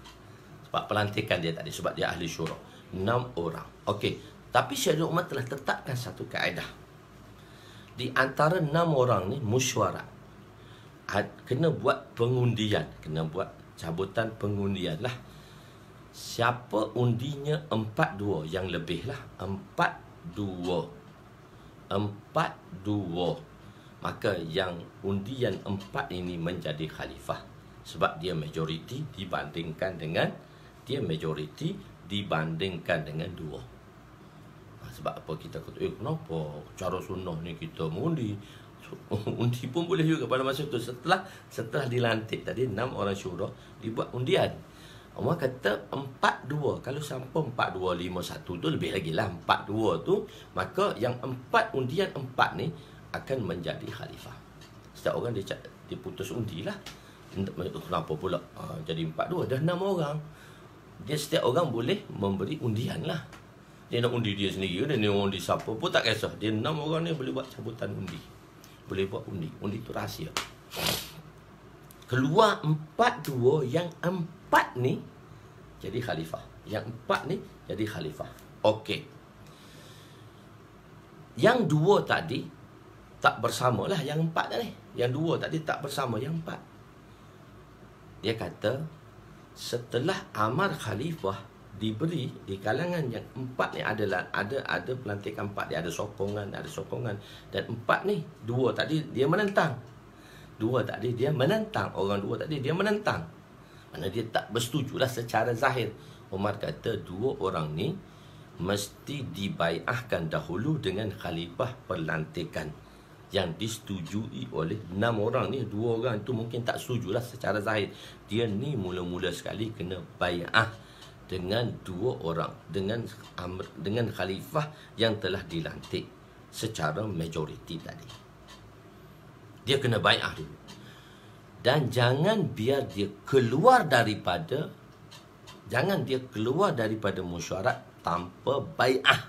sebab pelantikan dia tadi, sebab dia ahli syura. 6 orang. Okey, tapi Saidina Umar telah tetapkan satu kaedah. Di antara 6 orang ni mesyuarat, kena buat pengundian, kena buat cabutan pengundian lah. Siapa undinya 4-2 yang lebih lah, 4-2, maka yang undian 4 ini menjadi khalifah. Sebab dia majoriti dibandingkan dengan 2. Sebab apa kita kata, kenapa cara sunnah ni kita mengundi? Undi pun boleh juga pada masa itu. Setelah dilantik tadi 6 orang syura, dibuat undian. Umar kata 4-2. Kalau sampai 4-2, 5-1 tu lebih lagi lah. 4-2 tu, maka yang 4 undian 4 ni akan menjadi khalifah. Setiap orang dia putus undi lah. Kenapa pula jadi 4-2? Dah 6 orang. Dia setiap orang boleh memberi undian lah. Dia nak undi dia sendiri, dia nak undi siapa pun tak kisah. Dia 6 orang ni boleh buat cabutan undi, boleh buat undi. Undi tu rahsia. Keluar 4-2, yang 4 ni jadi khalifah. Yang 4 ni jadi khalifah. Okey. Yang 2 tadi tak bersama lah yang 4 tadi. Yang 2 tadi tak bersama yang 4. Dia kata setelah amar khalifah diberi di kalangan yang 4 ni adalah ada pelantikan 4, dia ada sokongan. Dan 4 ni, 2 tadi dia menentang. Orang 2 tadi dia menentang. Mana dia tak bersetujulah secara zahir. Umar kata 2 orang ni mesti dibaiahkan dahulu dengan khalifah perlantikan yang disetujui oleh 6 orang ni. 2 orang itu mungkin tak setujulah secara zahir. Dia ni mula-mula sekali kena baiah dengan 2 orang, dengan khalifah yang telah dilantik secara majoriti tadi. Dia kena baiah dulu. Dan jangan biar dia keluar daripada mesyuarat tanpa bai'ah.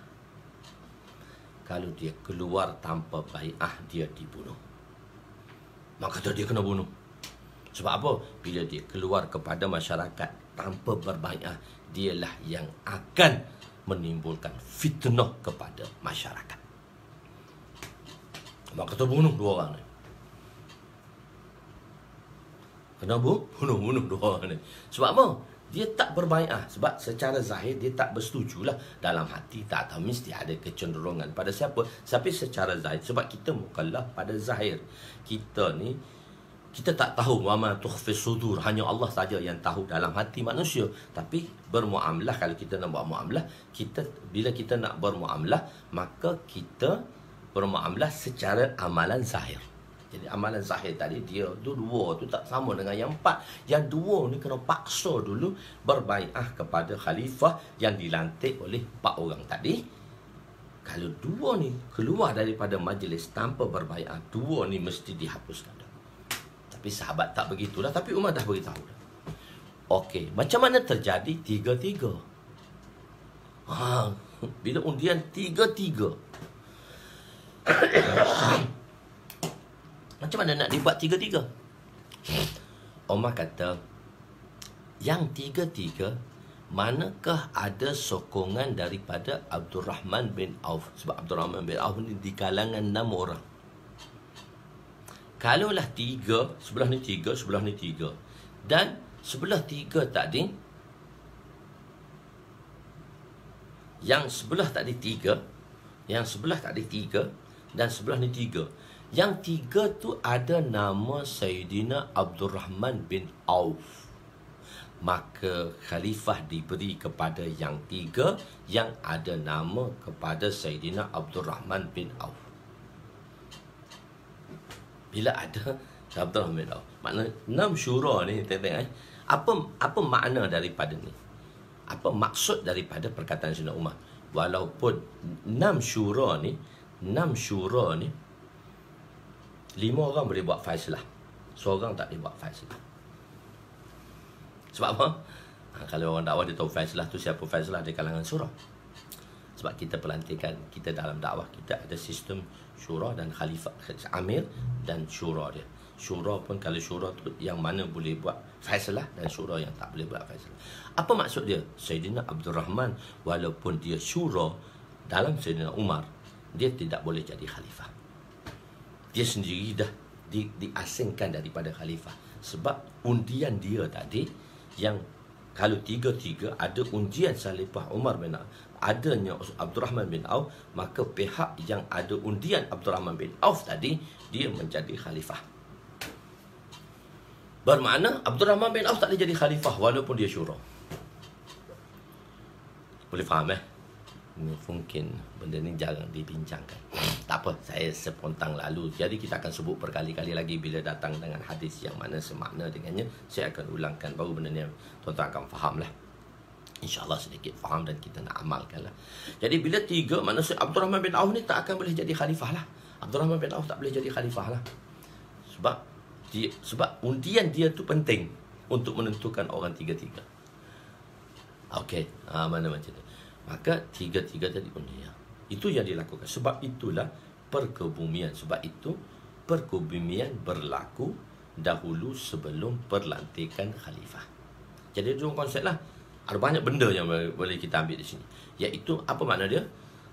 Kalau dia keluar tanpa bai'ah, dia dibunuh. Maka dia kena bunuh. Sebab apa? Bila dia keluar kepada masyarakat tanpa berbai'ah, dialah yang akan menimbulkan fitnah kepada masyarakat. Maka bunuh 2 orang ni. Kena bunuh 2 orang ni. Sebab apa? Dia tak berbai'ah. Sebab secara zahir dia tak bersetujulah. Dalam hati tak tahu, mesti ada kecenderungan pada siapa. Tapi secara zahir, sebab kita mukallaf pada zahir. Kita tak tahu wama tukhfis sudur. Hanya Allah saja yang tahu dalam hati manusia. Tapi bermuamalah, kalau kita nak buat muamalah, bila kita nak bermuamalah, maka kita bermuamalah secara amalan zahir. Jadi amalan zahir tadi, dia tu 2 tu tak sama dengan yang 4. Yang 2 ni kena paksa dulu berbai'ah kepada khalifah yang dilantik oleh 4 orang tadi. Kalau 2 ni keluar daripada majlis tanpa berbai'ah, 2 ni mesti dihapuskan. Tapi sahabat tak begitulah. Tapi Umar dah beritahu. Okey, macam mana terjadi 3-3? Bila undian 3-3. Macam mana nak dibuat 3-3? Umar kata, yang 3-3, manakah ada sokongan daripada Abdul Rahman bin Auf? Sebab Abdul Rahman bin Auf ni di kalangan 6 orang. Kalaulah 3, sebelah ni 3, sebelah ni 3. Dan sebelah 3 tadi, yang sebelah tadi 3, dan sebelah ni 3. Yang 3 tu ada nama Sayyidina Abdul Rahman bin Auf. Maka khalifah diberi kepada yang 3 yang ada nama kepada Sayyidina Abdul Rahman bin Auf. Bila ada Abdul Rahman bin Auf, makna 6 syura ni, tengok apa makna daripada ni? Apa maksud daripada perkataan Sayyidina Umar? Walaupun 6 syura ni 5 orang boleh buat faislah, seorang tak boleh buat faislah. Sebab apa? Kalau orang dakwah dia tahu faislah tu siapa faislah di kalangan syura. Sebab kita pelantikan, kita dalam dakwah kita ada sistem syura dan khalifah, amir dan syura dia. Syura pun, kalau syura tu yang mana boleh buat faislah dan syura yang tak boleh buat faislah. Apa maksud dia? Sayyidina Abdul Rahman walaupun dia syura dalam Sayyidina Umar, dia tidak boleh jadi khalifah. Dia sendiri dah diasingkan daripada khalifah. Sebab undian dia tadi, yang kalau 3-3 ada undian Khalifah Umar bin Auf, adanya Abdul Rahman bin Auf, maka pihak yang ada undian Abdul Rahman bin Auf tadi, dia menjadi khalifah. Bermakna Abdul Rahman bin Auf tak boleh jadi khalifah walaupun dia syura. Boleh faham Mungkin benda ni jarang dibincangkan. Tak apa, saya spontan lalu. Jadi kita akan sebut berkali-kali lagi bila datang dengan hadis yang mana semakna dengannya. Saya akan ulangkan, baru benda ni tuan-tuan akan faham lah. InsyaAllah sedikit faham dan kita nak amalkan lah. Jadi bila 3, maksud Abdul Rahman bin Auf ni tak akan boleh jadi khalifah lah. Abdul Rahman bin Auf tak boleh jadi khalifah lah. Sebab undian dia tu penting untuk menentukan orang 3-3. Okey, mana macam tu. Maka 3-3 tadi undian. Itu yang dilakukan. Sebab itulah perkebumian. Sebab itu perkebumian berlaku dahulu sebelum perlantikan khalifah. Jadi dua konsep lah. Ada banyak benda yang boleh kita ambil di sini. Iaitu apa makna dia?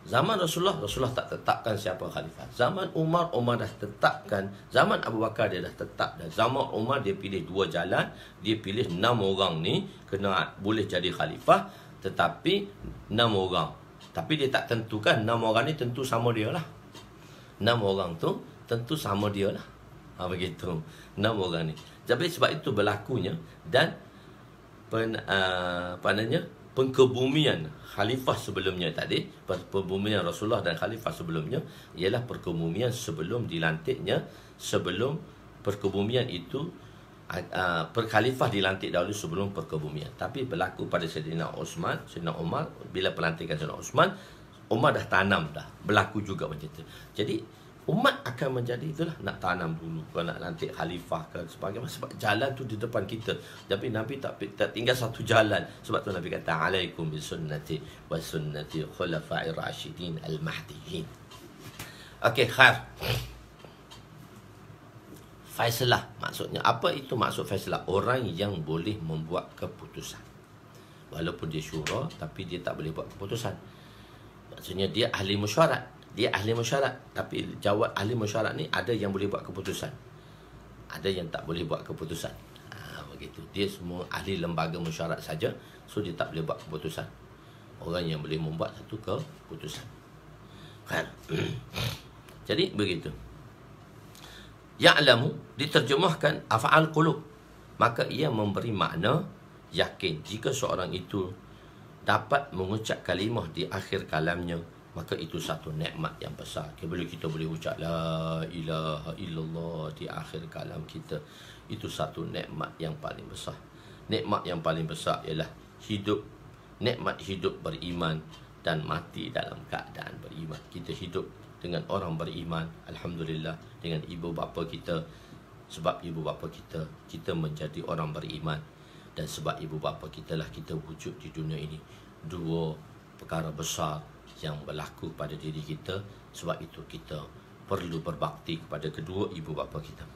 Zaman Rasulullah tak tetapkan siapa khalifah. Zaman Umar dah tetapkan. Zaman Abu Bakar dia dah tetap. Dan zaman Umar dia pilih 2 jalan. Dia pilih 6 orang ni kena boleh jadi khalifah. Tetapi 6 orang. Tapi dia tak tentukan 6 orang ni tentu sama dia lah. 6 orang tu tentu sama dia lah. Begitu. 6 orang ni. Jadi sebab itu berlakunya. Dan pengkebumian khalifah sebelumnya tadi, perkebumian Rasulullah dan khalifah sebelumnya ialah perkebumian sebelum dilantiknya, sebelum perkebumian itu khalifah dilantik dahulu sebelum perkebumian. Tapi berlaku pada Sayyidina Uthman, Sayyidina Umar, bila pelantikan Sayyidina Uthman, Umar dah tanam dah, berlaku juga macam itu. Jadi umat akan menjadi itulah, nak tanam dulu, kalau nak lantik khalifah ke sebagainya, sebab jalan tu di depan kita. Tapi Nabi tak tinggal satu jalan. Sebab tu Nabi kata, alaikum bisunnati wa sunnati khulafa'ir rasyidin al-mahdiyin. Okey, khair. Faislah maksudnya, apa itu maksud faislah? Orang yang boleh membuat keputusan. Walaupun dia syura, tapi dia tak boleh buat keputusan. Maksudnya dia ahli mesyuarat. Dia ahli mesyuarat, tapi jawab ahli mesyuarat ni ada yang boleh buat keputusan, ada yang tak boleh buat keputusan. Begitu. Dia semua ahli lembaga mesyuarat saja, so dia tak boleh buat keputusan. Orang yang boleh membuat satu keputusan. Kan? Jadi begitu. Ya'lamu diterjemahkan af'al qulub, maka ia memberi makna yakin. Jika seorang itu dapat mengucap kalimah di akhir kalamnya, maka itu satu nikmat yang besar. Bila kita boleh ucap la ilaha illallah di akhir kalam kita, itu satu nikmat yang paling besar. Nikmat yang paling besar ialah hidup, nikmat hidup beriman dan mati dalam keadaan beriman. Kita hidup dengan orang beriman, alhamdulillah, dengan ibu bapa kita. Sebab ibu bapa kita, kita menjadi orang beriman, dan sebab ibu bapa kita lah kita wujud di dunia ini. Dua perkara besar yang berlaku pada diri kita. Sebab itu kita perlu berbakti kepada kedua ibu bapa kita.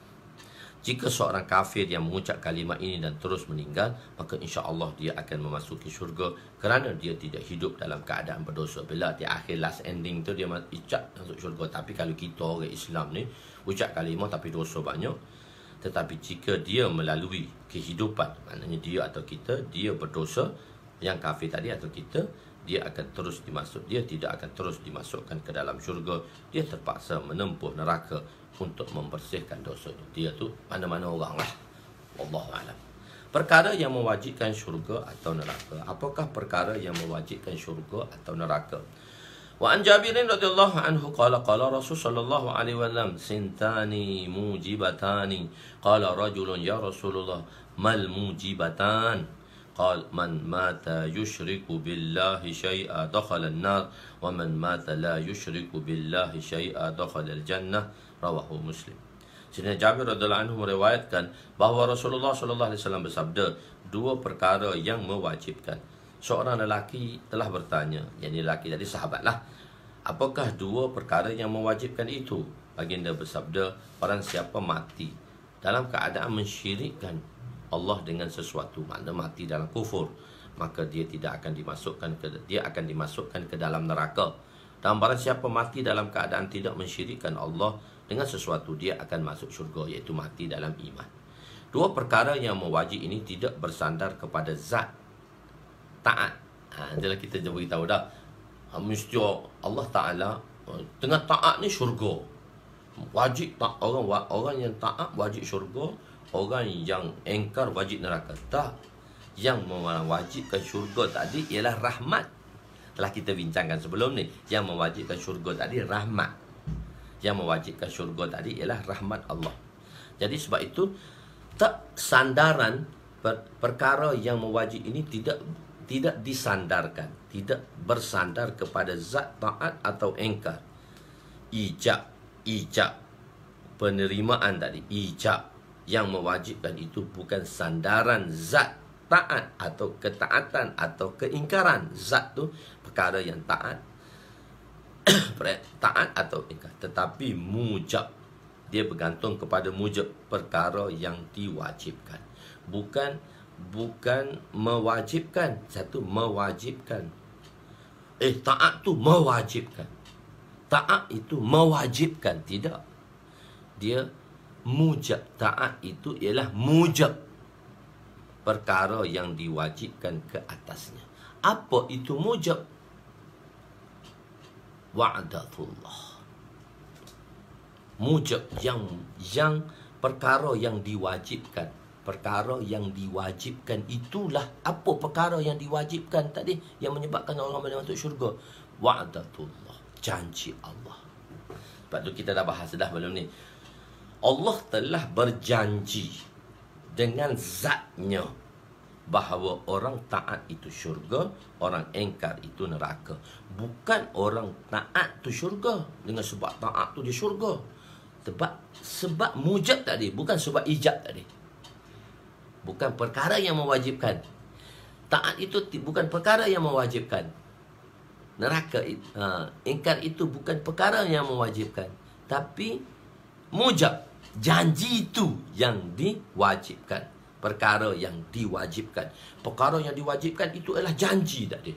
Jika seorang kafir yang mengucap kalimat ini dan terus meninggal, maka insya-Allah dia akan memasuki syurga, kerana dia tidak hidup dalam keadaan berdosa. Bila di akhir last ending tu dia ucap masuk syurga. Tapi kalau kita orang Islam ni ucap kalimah tapi dosa banyak. Tetapi jika dia melalui kehidupan, maknanya dia atau kita, dia berdosa, yang kafir tadi atau kita, dia akan terus dia tidak akan terus dimasukkan ke dalam syurga. Dia terpaksa menempuh neraka untuk membersihkan dosanya. Dia tu mana-mana orang lah. Wallahu a'lam. Perkara yang mewajibkan syurga atau neraka. Apakah perkara yang mewajibkan syurga atau neraka? Wa an Jabirin radhiyallahu anhu qala qala Rasul sallallahu alaihi wasallam sintani mujibatani. Qala rajulun ya Rasulullah mal mujibatan? قال من مات يشرك بالله شيئا دخل النار ومن مات لا يشرك بالله شيئا دخل الجنة. Rawahu Muslim. Sayyidina Jabir radhiyallahu anhu meriwayatkan bahawa Rasulullah sallallahu alaihi wasallam bersabda, dua perkara yang mewajibkan. Seorang lelaki telah bertanya, yakni lelaki tadi sahabatlah, apakah dua perkara yang mewajibkan itu? Baginda bersabda, barang siapa mati dalam keadaan mensyirikkan Allah dengan sesuatu, makna mati dalam kufur, maka dia akan dimasukkan ke dalam neraka. Dan barang siapa mati dalam keadaan tidak mensyirikkan Allah dengan sesuatu, dia akan masuk syurga, iaitu mati dalam iman. Dua perkara yang mewajib ini tidak bersandar kepada zat taat. Itulah kita beritahu dah, mesti Allah Ta'ala tengah taat ni syurga. Wajib tak, orang yang taat wajib syurga, orang yang engkar wajib neraka. Tak. Yang mewajibkan syurga tadi ialah rahmat. Telah kita bincangkan sebelum ni. Yang mewajibkan syurga tadi rahmat. Yang mewajibkan syurga tadi ialah rahmat Allah. Jadi sebab itu, tak sandaran perkara yang mewajib ini tidak disandarkan, tidak bersandar kepada zat taat atau engkar. Ijab penerimaan tadi, ijab yang mewajibkan itu bukan sandaran zat taat atau ketaatan atau keingkaran. Zat tu perkara yang taat taat atau ingkar. Tetapi mujab, dia bergantung kepada mujab, perkara yang diwajibkan. Bukan mewajibkan. Satu mewajibkan. Taat tu mewajibkan. Taat itu mewajibkan. Tidak. Dia mujab. Taat itu ialah mujab, perkara yang diwajibkan ke atasnya. Apa itu mujab? Wa'datullah. Mujab yang perkara yang diwajibkan. perkara yang diwajibkan itulah. Apa perkara yang diwajibkan tadi yang menyebabkan orang boleh masuk syurga? Wa'datullah, janji Allah. Sebab tu kita dah bahas dah belum ni. Allah telah berjanji dengan zatnya bahawa orang taat itu syurga, orang engkar itu neraka. Bukan orang taat tu syurga dengan sebab taat tu dia syurga. Sebab mujab tadi, bukan sebab ijab tadi. Bukan perkara yang mewajibkan. Taat itu bukan perkara yang mewajibkan. Neraka, ingkar itu bukan perkara yang mewajibkan. Tapi mujab, janji itu yang diwajibkan. Perkara yang diwajibkan. Perkara yang diwajibkan itu adalah janji tadi.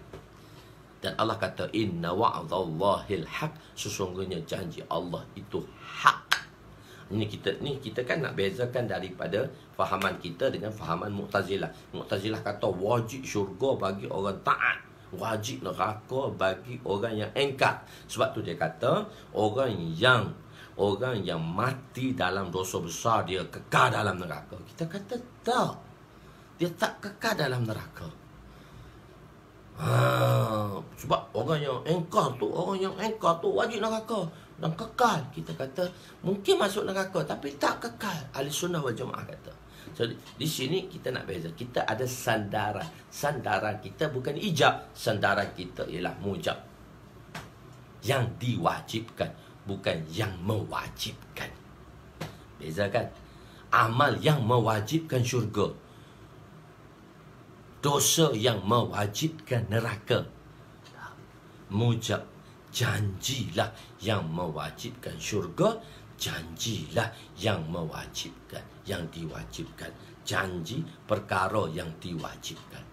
Dan Allah kata, inna wa'dallahil haq. Sesungguhnya janji Allah itu hak. Ini kita kan nak bezakan daripada fahaman kita dengan fahaman Mu'tazilah. Mu'tazilah kata wajib syurga bagi orang taat, wajib neraka bagi orang yang engkar. Sebab tu dia kata orang yang mati dalam dosa besar dia kekal dalam neraka. Kita kata tak, dia tak kekal dalam neraka. Sebab orang yang engkar tu wajib neraka dan kekal. Kita kata mungkin masuk neraka tapi tak kekal. Ahli sunnah wal jamaah kata. So di sini kita nak beza. Kita ada sandaran. Sandaran kita bukan ijab, sandaran kita ialah mujab. Yang diwajibkan, bukan yang mewajibkan. Beza kan? Amal yang mewajibkan syurga, dosa yang mewajibkan neraka. Mujab, janjilah yang mewajibkan syurga, janjilah yang mewajibkan, yang diwajibkan. Janji perkara yang diwajibkan.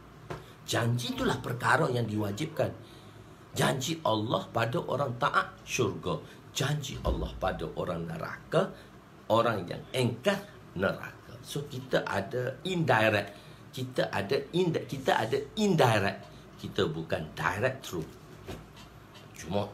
Janji itulah perkara yang diwajibkan. Janji Allah pada orang taat syurga, janji Allah pada orang neraka, orang yang engkar neraka. So kita ada indirect, kita ada indirect. Kita bukan direct through. Cuma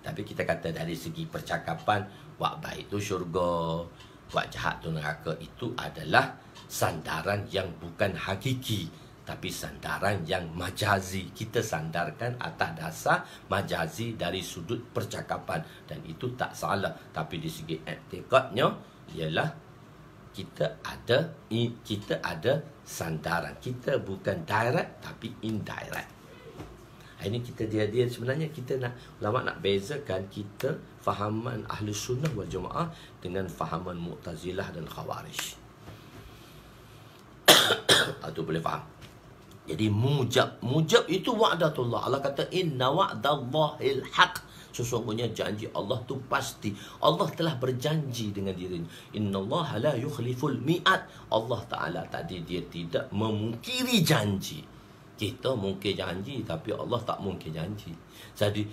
tapi kita kata dari segi percakapan, buat baik tu syurga, buat jahat tu neraka, itu adalah sandaran yang bukan hakiki, tapi sandaran yang majazi. Kita sandarkan atas dasar majazi dari sudut percakapan, dan itu tak salah. Tapi di segi i'tiqadnya ialah kita ada sandaran. Kita bukan direct tapi indirect. Ini kita dia sebenarnya kita nak ulama nak bezakan kita fahaman ahli sunnah wal jamaah dengan fahaman Mu'tazilah dan Khawarij. Itu boleh faham. Jadi mujab itu wa'datullah. Allah kata inna wa'dallahil haq. Sesungguhnya janji Allah tu pasti. Allah telah berjanji dengan dirinya. Innallaha la yukhliful mi'ad. Allah Ta'ala tadi dia tidak memungkiri janji. Kita mungkir janji, tapi Allah tak mungkir janji. Jadi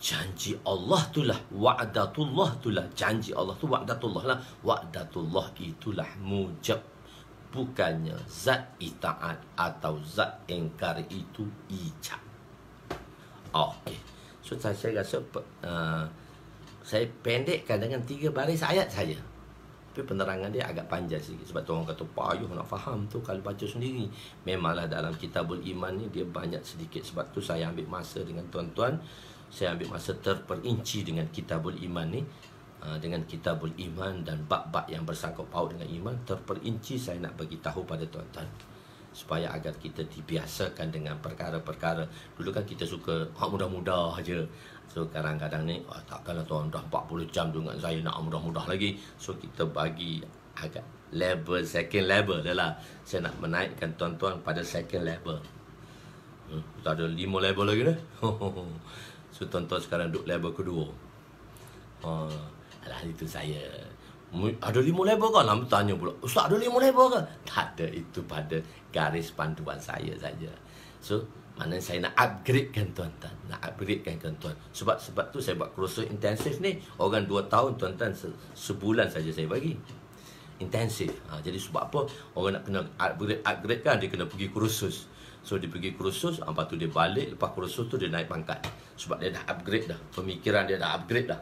janji Allah itulah wa'datullah, itulah janji Allah tu wa'datullah lah. Wa'datullah itulah mujab. Bukannya zat itaat atau zat engkar itu ijab. Okey. So saya rasa saya pendekkan dengan 3 baris ayat saja. Tapi penerangan dia agak panjang sikit. Sebab tu orang kata payuh nak faham tu kalau baca sendiri. Memanglah dalam Kitabul Iman ni dia banyak sedikit. Sebab tu saya ambil masa dengan tuan-tuan. Saya ambil masa terperinci dengan Kitabul Iman ni. Dengan Kitabul Iman dan bab-bab yang bersangkut paut dengan iman. Terperinci saya nak bagi tahu pada tuan-tuan. Supaya agar kita dibiasakan dengan perkara-perkara. Dulu kan kita suka mudah-mudah aja. So kadang-kadang ni takkanlah tuan dah 40 jam dengan saya nak mudah-mudah lagi. So kita bagi agak level, second level dah lah. Saya nak menaikkan tuan-tuan pada second level. Kita ada 5 level lagi dah. So tuan-tuan sekarang duduk level kedua. Alah itu saya. Ada 5 level kan? Lama tanya pula, Ustaz ada 5 level kan? Tak ada, itu pada garis panduan saya saja. So mana saya nak upgradekan tuan-tuan. Nak upgradekan tuan-tuan. Sebab tu saya buat kursus intensif ni. Orang 2 tahun tuan-tuan sebulan saja saya bagi. Intensif. Jadi sebab apa? Orang nak kena upgrade kan, dia kena pergi kursus. So dia pergi kursus, lepas tu dia balik. Lepas kursus tu dia naik pangkat. Sebab dia dah upgrade dah. Pemikiran dia dah upgrade dah.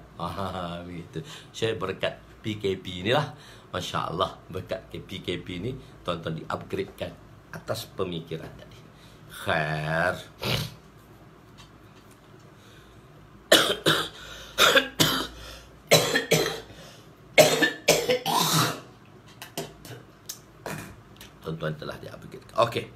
Begitu. Saya berkat PKP ni lah. Masya Allah, berkat KP-KP ni tuan-tuan di-upgradekan atas pemikiran tadi. Khair. Tuan-tuan telah di-upgradekan. Okey.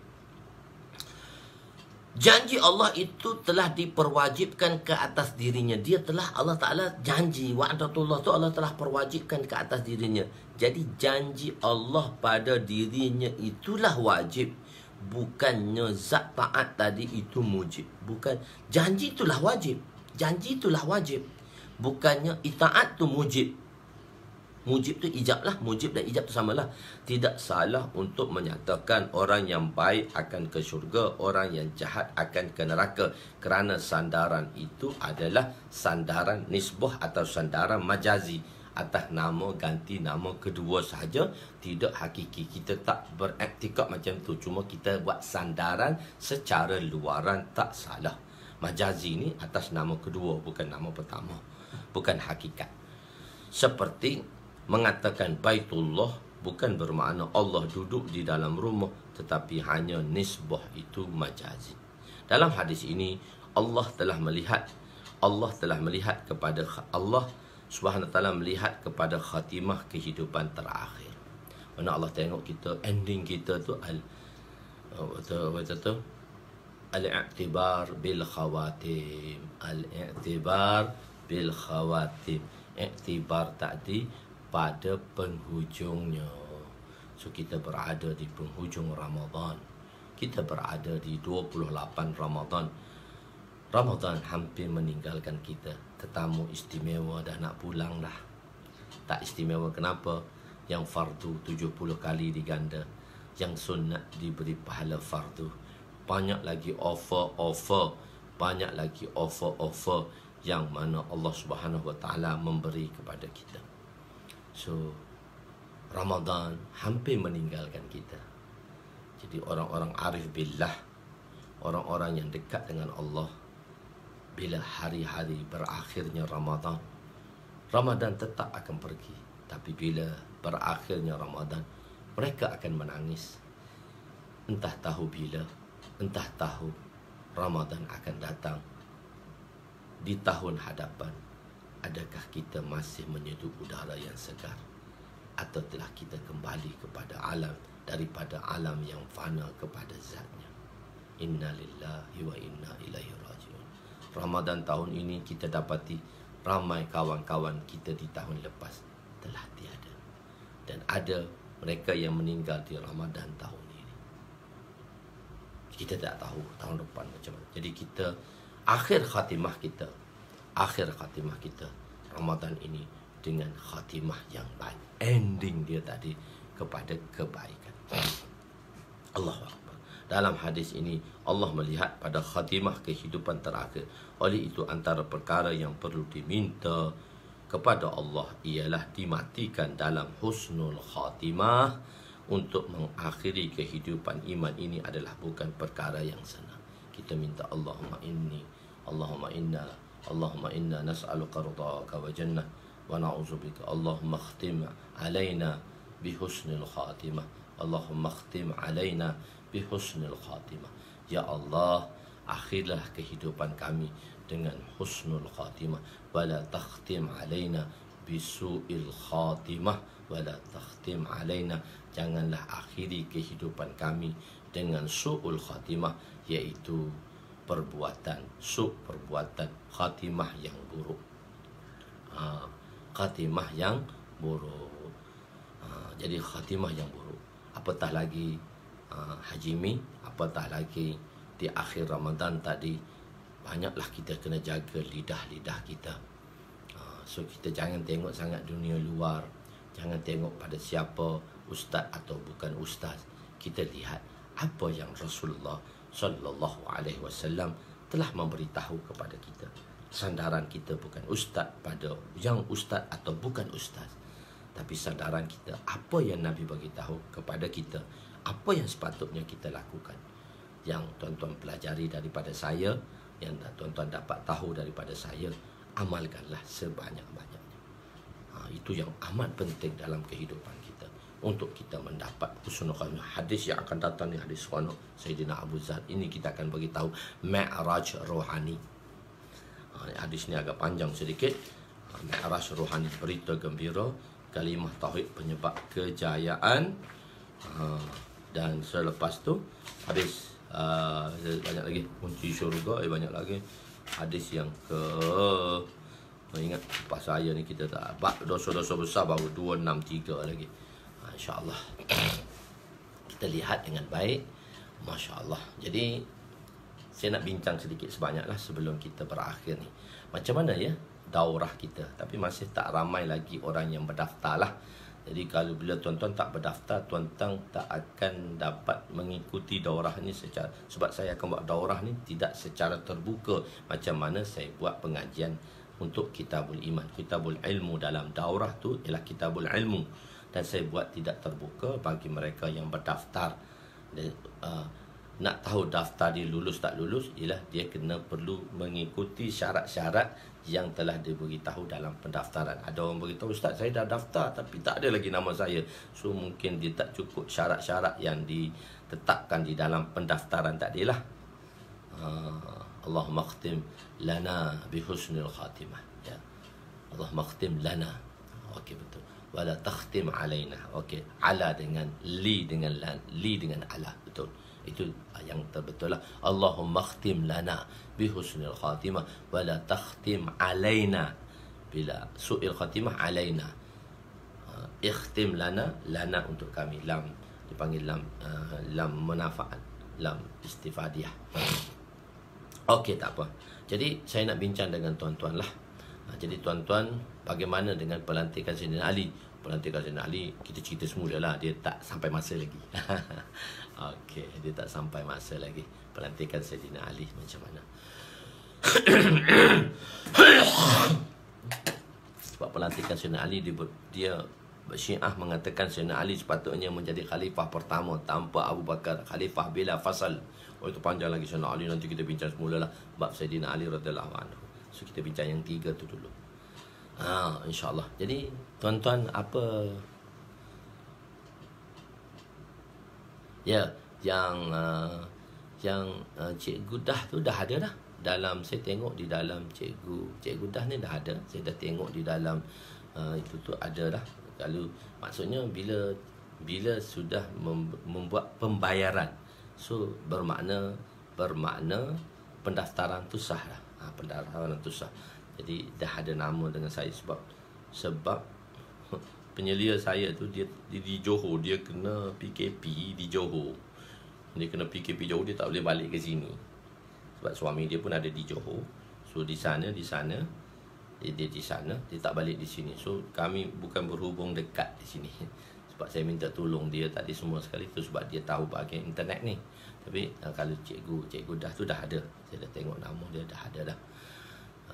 Janji Allah itu telah diperwajibkan ke atas dirinya. Dia telah, Allah Ta'ala janji. Wa'adatullah tu Allah telah perwajibkan ke atas dirinya. Jadi janji Allah pada dirinya itulah wajib. Bukannya zat taat tadi itu mujib. Bukan. Janji itulah wajib. Janji itulah wajib. Bukannya itaat tu mujib. Mujib tu ijab lah. Mujib dan ijab tu samalah. Tidak salah untuk menyatakan orang yang baik akan ke syurga, orang yang jahat akan ke neraka. Kerana sandaran itu adalah sandaran nisbah atau sandaran majazi. Atas nama ganti nama kedua sahaja. Tidak hakiki. Kita tak beraktikad macam tu. Cuma kita buat sandaran secara luaran, tak salah. Majazi ni atas nama kedua, bukan nama pertama. Bukan hakikat. Seperti mengatakan Baitullah bukan bermakna Allah duduk di dalam rumah, tetapi hanya nisbah itu majazi. Dalam hadis ini Allah telah melihat kepada Allah Subhanahu taala melihat kepada khatimah kehidupan terakhir. Mana Allah tengok kita, ending kita tu al-i'tibar bil khawatim. Al-i'tibar bil khawatim. I'tibar tadi pada penghujungnya. So kita berada di penghujung Ramadan. Kita berada di 28 Ramadan. Ramadan hampir meninggalkan kita. Tetamu istimewa dah nak pulang dah. Tak istimewa kenapa? Yang fardu 70 kali diganda. Yang sunat diberi pahala fardu. Banyak lagi offer. Banyak lagi offer yang mana Allah Subhanahu Wa Taala memberi kepada kita. So, Ramadan hampir meninggalkan kita. Jadi orang-orang arif billah, orang-orang yang dekat dengan Allah, bila hari-hari berakhirnya Ramadan, Ramadan tetap akan pergi. Tapi bila berakhirnya Ramadan, mereka akan menangis. Entah tahu bila, entah tahu Ramadan akan datang. Di tahun hadapan, adakah kita masih menyeduh udara yang segar? Atau telah kita kembali kepada alam, daripada alam yang fana kepada zatnya? Inna lillahi wa inna ilaihi raji'un. Ramadan tahun ini kita dapati ramai kawan-kawan kita di tahun lepas telah tiada. Dan ada mereka yang meninggal di Ramadan tahun ini. Kita tak tahu tahun depan macam mana. Jadi kita, akhir khatimah kita Ramadan ini dengan khatimah yang baik. Ending dia tadi kepada kebaikan. Allahu Akbar. Dalam hadis ini Allah melihat pada khatimah kehidupan terakhir. Oleh itu antara perkara yang perlu diminta kepada Allah ialah dimatikan dalam husnul khatimah. Untuk mengakhiri kehidupan iman ini adalah bukan perkara yang senang. Kita minta Allahumma inna nas'aluka ridhaka wa jannah wa na'udzubika Allahumma khtim alaina bi husnil khatimah. Allahumma khtim alaina bi husnil khatimah. Ya Allah, akhirlah kehidupan kami dengan husnul khatimah, wa la takhtim alaina bi su'il khatimah, wa la takhtim alaina, janganlah akhiri kehidupan kami dengan su'ul khatimah, iaitu perbuatan khatimah yang buruk. Khatimah yang buruk. Jadi khatimah yang buruk. Apatah lagi Haji Mi, apatah lagi di akhir Ramadan tadi, banyaklah kita kena jaga lidah-lidah kita. So kita jangan tengok sangat dunia luar. Jangan tengok pada siapa ustaz atau bukan ustaz. Kita lihat apa yang Rasulullah sallallahu alaihi wasallam telah memberitahu kepada kita. Sandaran kita bukan ustaz pada yang ustaz atau bukan ustaz, tapi sandaran kita apa yang Nabi bagi tahu kepada kita, apa yang sepatutnya kita lakukan. Yang tuan-tuan pelajari daripada saya, yang tuan-tuan dapat tahu daripada saya, amalkanlah sebanyak-banyaknya. Itu yang amat penting dalam kehidupan kita. untuk kita mendapat husnul khatimah. Hadis yang akan datang ni hadis seronok Sayyidina Abu Zar. Ini kita akan bagi tahu Mi'raj rohani. Hadis ni agak panjang sedikit. Mi'raj rohani, berita gembira, kalimah tauhid penyebab kejayaan. Dan selepas tu habis banyak lagi kunci syurga, banyak lagi hadis yang ingat pas saya ni kita tak dosa-dosa besar baru 263 lagi. InsyaAllah kita lihat dengan baik. Masya Allah. Jadi saya nak bincang sedikit sebanyaklah sebelum kita berakhir ni. Macam mana ya daurah kita? Tapi masih tak ramai lagi orang yang berdaftar lah. Jadi kalau bila tuan-tuan tak berdaftar, tuan-tuan tak akan dapat mengikuti daurah ni secara, sebab saya akan buat daurah ni tidak secara terbuka macam mana saya buat pengajian untuk Kitabul Iman. Kitabul Ilmu dalam daurah tu ialah Kitabul Ilmu, dan saya buat tidak terbuka bagi mereka yang berdaftar. Dan, nak tahu daftar dia lulus tak lulus ialah dia kena perlu mengikuti syarat-syarat yang telah diberitahu dalam pendaftaran. Ada orang beritahu, Ustaz saya dah daftar tapi tak ada lagi nama saya. So mungkin dia tak cukup syarat-syarat yang ditetapkan di dalam pendaftaran tadi lah. Allahumma khtim lana bihusnil khatimah, ya. Allahumma khtim lana. Okey, betul. Wala takhtim alaina. Okey, ala dengan li dengan lan, li dengan ala, betul. Itu yang terbetul lah. Allahumma khtim lana bihusnil khatimah wala takhtim alaina bila su'il khatimah alaina. Ikhtim lana, lana untuk kami, lam dipanggil lam manfaat, lam istifadiyah. Okey, tak apa. Jadi saya nak bincang dengan tuan-tuan lah. Jadi tuan-tuan, bagaimana dengan pelantikan Sayyidina Ali? Pelantikan Sayyidina Ali kita cerita semula lah, dia tak sampai masa lagi. Okey, dia tak sampai masa lagi. Pelantikan Sayyidina Ali macam mana? Sebab pelantikan Sayyidina Ali, dia Syiah mengatakan Sayyidina Ali sepatutnya menjadi khalifah pertama tanpa Abu Bakar, khalifah bila fasal. Oh, itu panjang lagi Sayyidina Ali, nanti kita bincang semula lah bab Sayyidina Ali radhiyallahu anhu. So kita bincang yang 3 tu dulu. InsyaAllah. Jadi tuan-tuan, apa ya yang Cikgu Dah tu dah ada dah. Dalam saya tengok di dalam Cikgu Dah ni dah ada. Saya dah tengok di dalam itu tu ada dah. Kalau maksudnya bila sudah membuat pembayaran, so bermakna pendaftaran tu sah lah. Pendaftaran tu sah. Jadi dah ada nama dengan saya sebab penyelia saya tu dia di Johor, dia kena PKP di Johor. Dia kena PKP Johor, dia tak boleh balik ke sini. Sebab suami dia pun ada di Johor. So di sana dia di sana, dia tak balik di sini. So kami bukan berhubung dekat di sini. Sebab saya minta tolong dia tadi semua sekali tu sebab dia tahu bahagian internet ni. Tapi kalau Cikgu Dah tu dah ada. Saya dah tengok nama dia dah ada dah.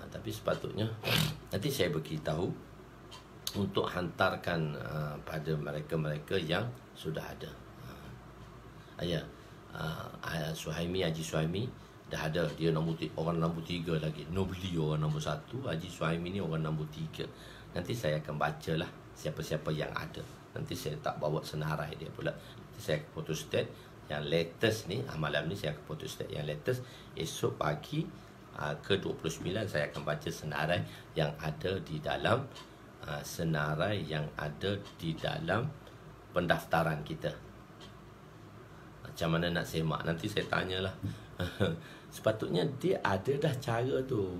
Tapi sepatutnya nanti saya beritahu untuk hantarkan pada mereka-mereka yang sudah ada. Suhaimi, Haji Suhaimi dah ada. Dia orang nombor 3 lagi. Nobli orang nombor 1. Haji Suhaimi ni orang nombor 3. Nanti saya akan bacalah siapa-siapa yang ada. Nanti saya tak bawa senarai dia pula. Nanti saya akan photostat yang latest ni. Malam ni saya akan photostat yang latest. Esok pagi ke-29 saya akan baca senarai yang ada di dalam pendaftaran kita. Macam mana nak semak? Nanti saya tanyalah. Sepatutnya dia ada dah cara tu.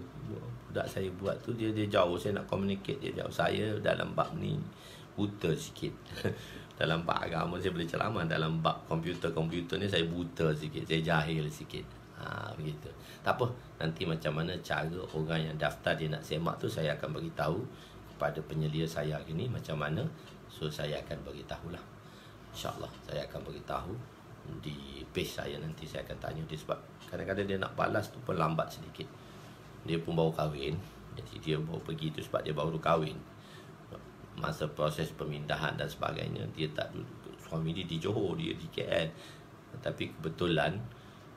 Budak saya buat tu dia jauh. Saya nak communicate dia jauh. Saya dalam bab ni buta sikit. Dalam bab agama saya boleh ceramah. Dalam bab komputer ni saya buta sikit. Saya jahil sikit. Begitu. Tak apa. Nanti macam mana cara orang yang daftar dia nak semak tu saya akan beritahu kepada penyelia saya hari ni macam mana. So saya akan beritahulah. InsyaAllah saya akan beritahu di page saya. Nanti saya akan tanya dia sebab kadang-kadang dia nak balas tu pun lambat sedikit. Dia pun baru kahwin. Jadi dia baru pergi tu sebab dia baru kahwin. Masa proses pemindahan dan sebagainya, dia tak duduk. Suami dia di Johor, dia di KL. Tapi kebetulan